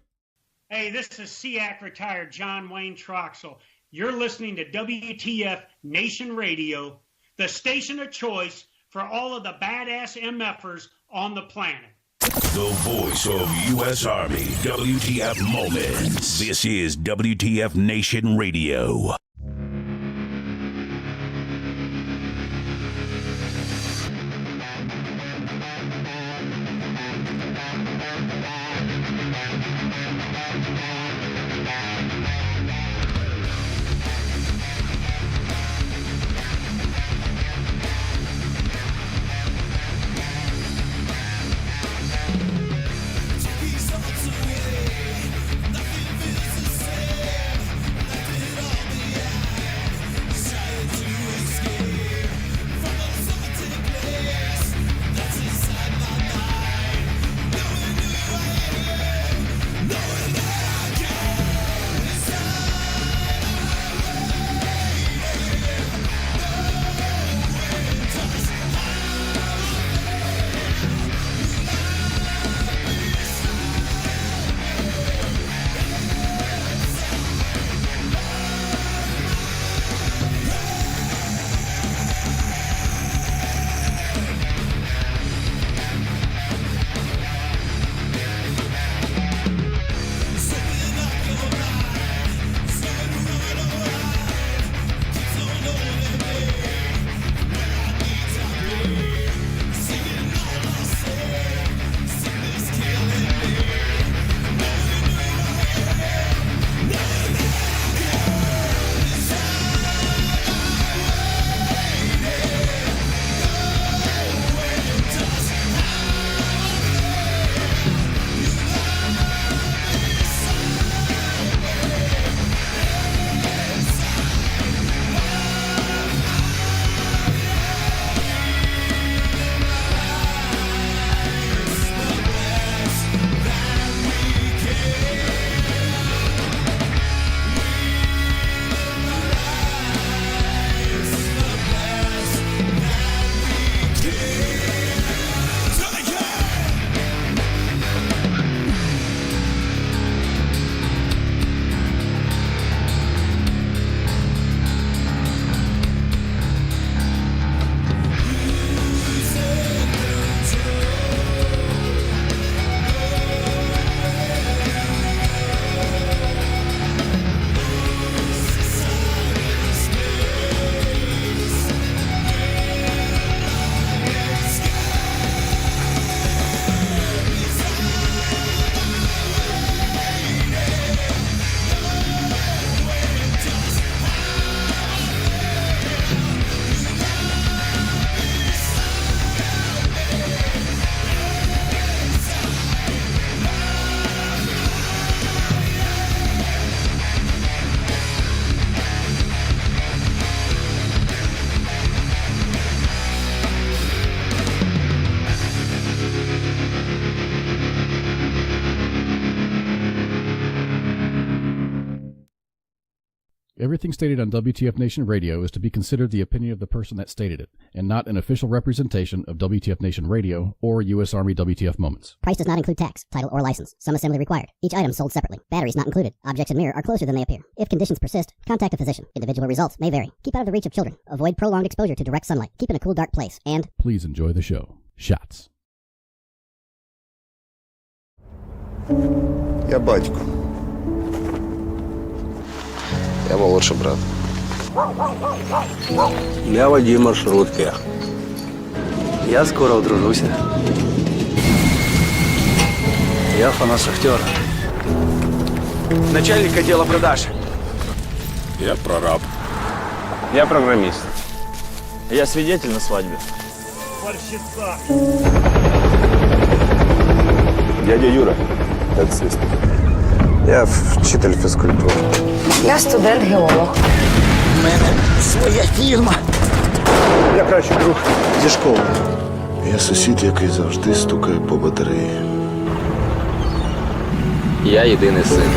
Hey, this is SEAC retired John Wayne Troxel. You're listening to WTF Nation Radio, the station of choice for all of the badass MFers on the planet. The voice of U.S. Army, WTF Moments. This is WTF Nation Radio. Everything stated on WTF Nation Radio is to be considered the opinion of the person that stated it, and not an official representation of WTF Nation Radio or U.S. Army WTF Moments. Price does not include tax, title, or license. Some assembly required. Each item sold separately. Batteries not included. Objects in mirror are closer than they appear. If conditions persist, contact a physician. Individual results may vary. Keep out of the reach of children. Avoid prolonged exposure to direct sunlight. Keep in a cool, dark place. And please enjoy the show. Shots. Я батько. Я молодший брат. Я водій маршрутки. Я скоро одружуся. Я фанат шахтера. Начальник отдела продаж. Я прораб. Я программист. Я свидетель на свадьбе. Борщица. Дядя Юра, таксист. Я вчитель фізкультури. Я студент-геолог. У мене своя фірма. Я кращий друг зі школи. Я сусід, який завжди стукає по батареї. Я єдиний син.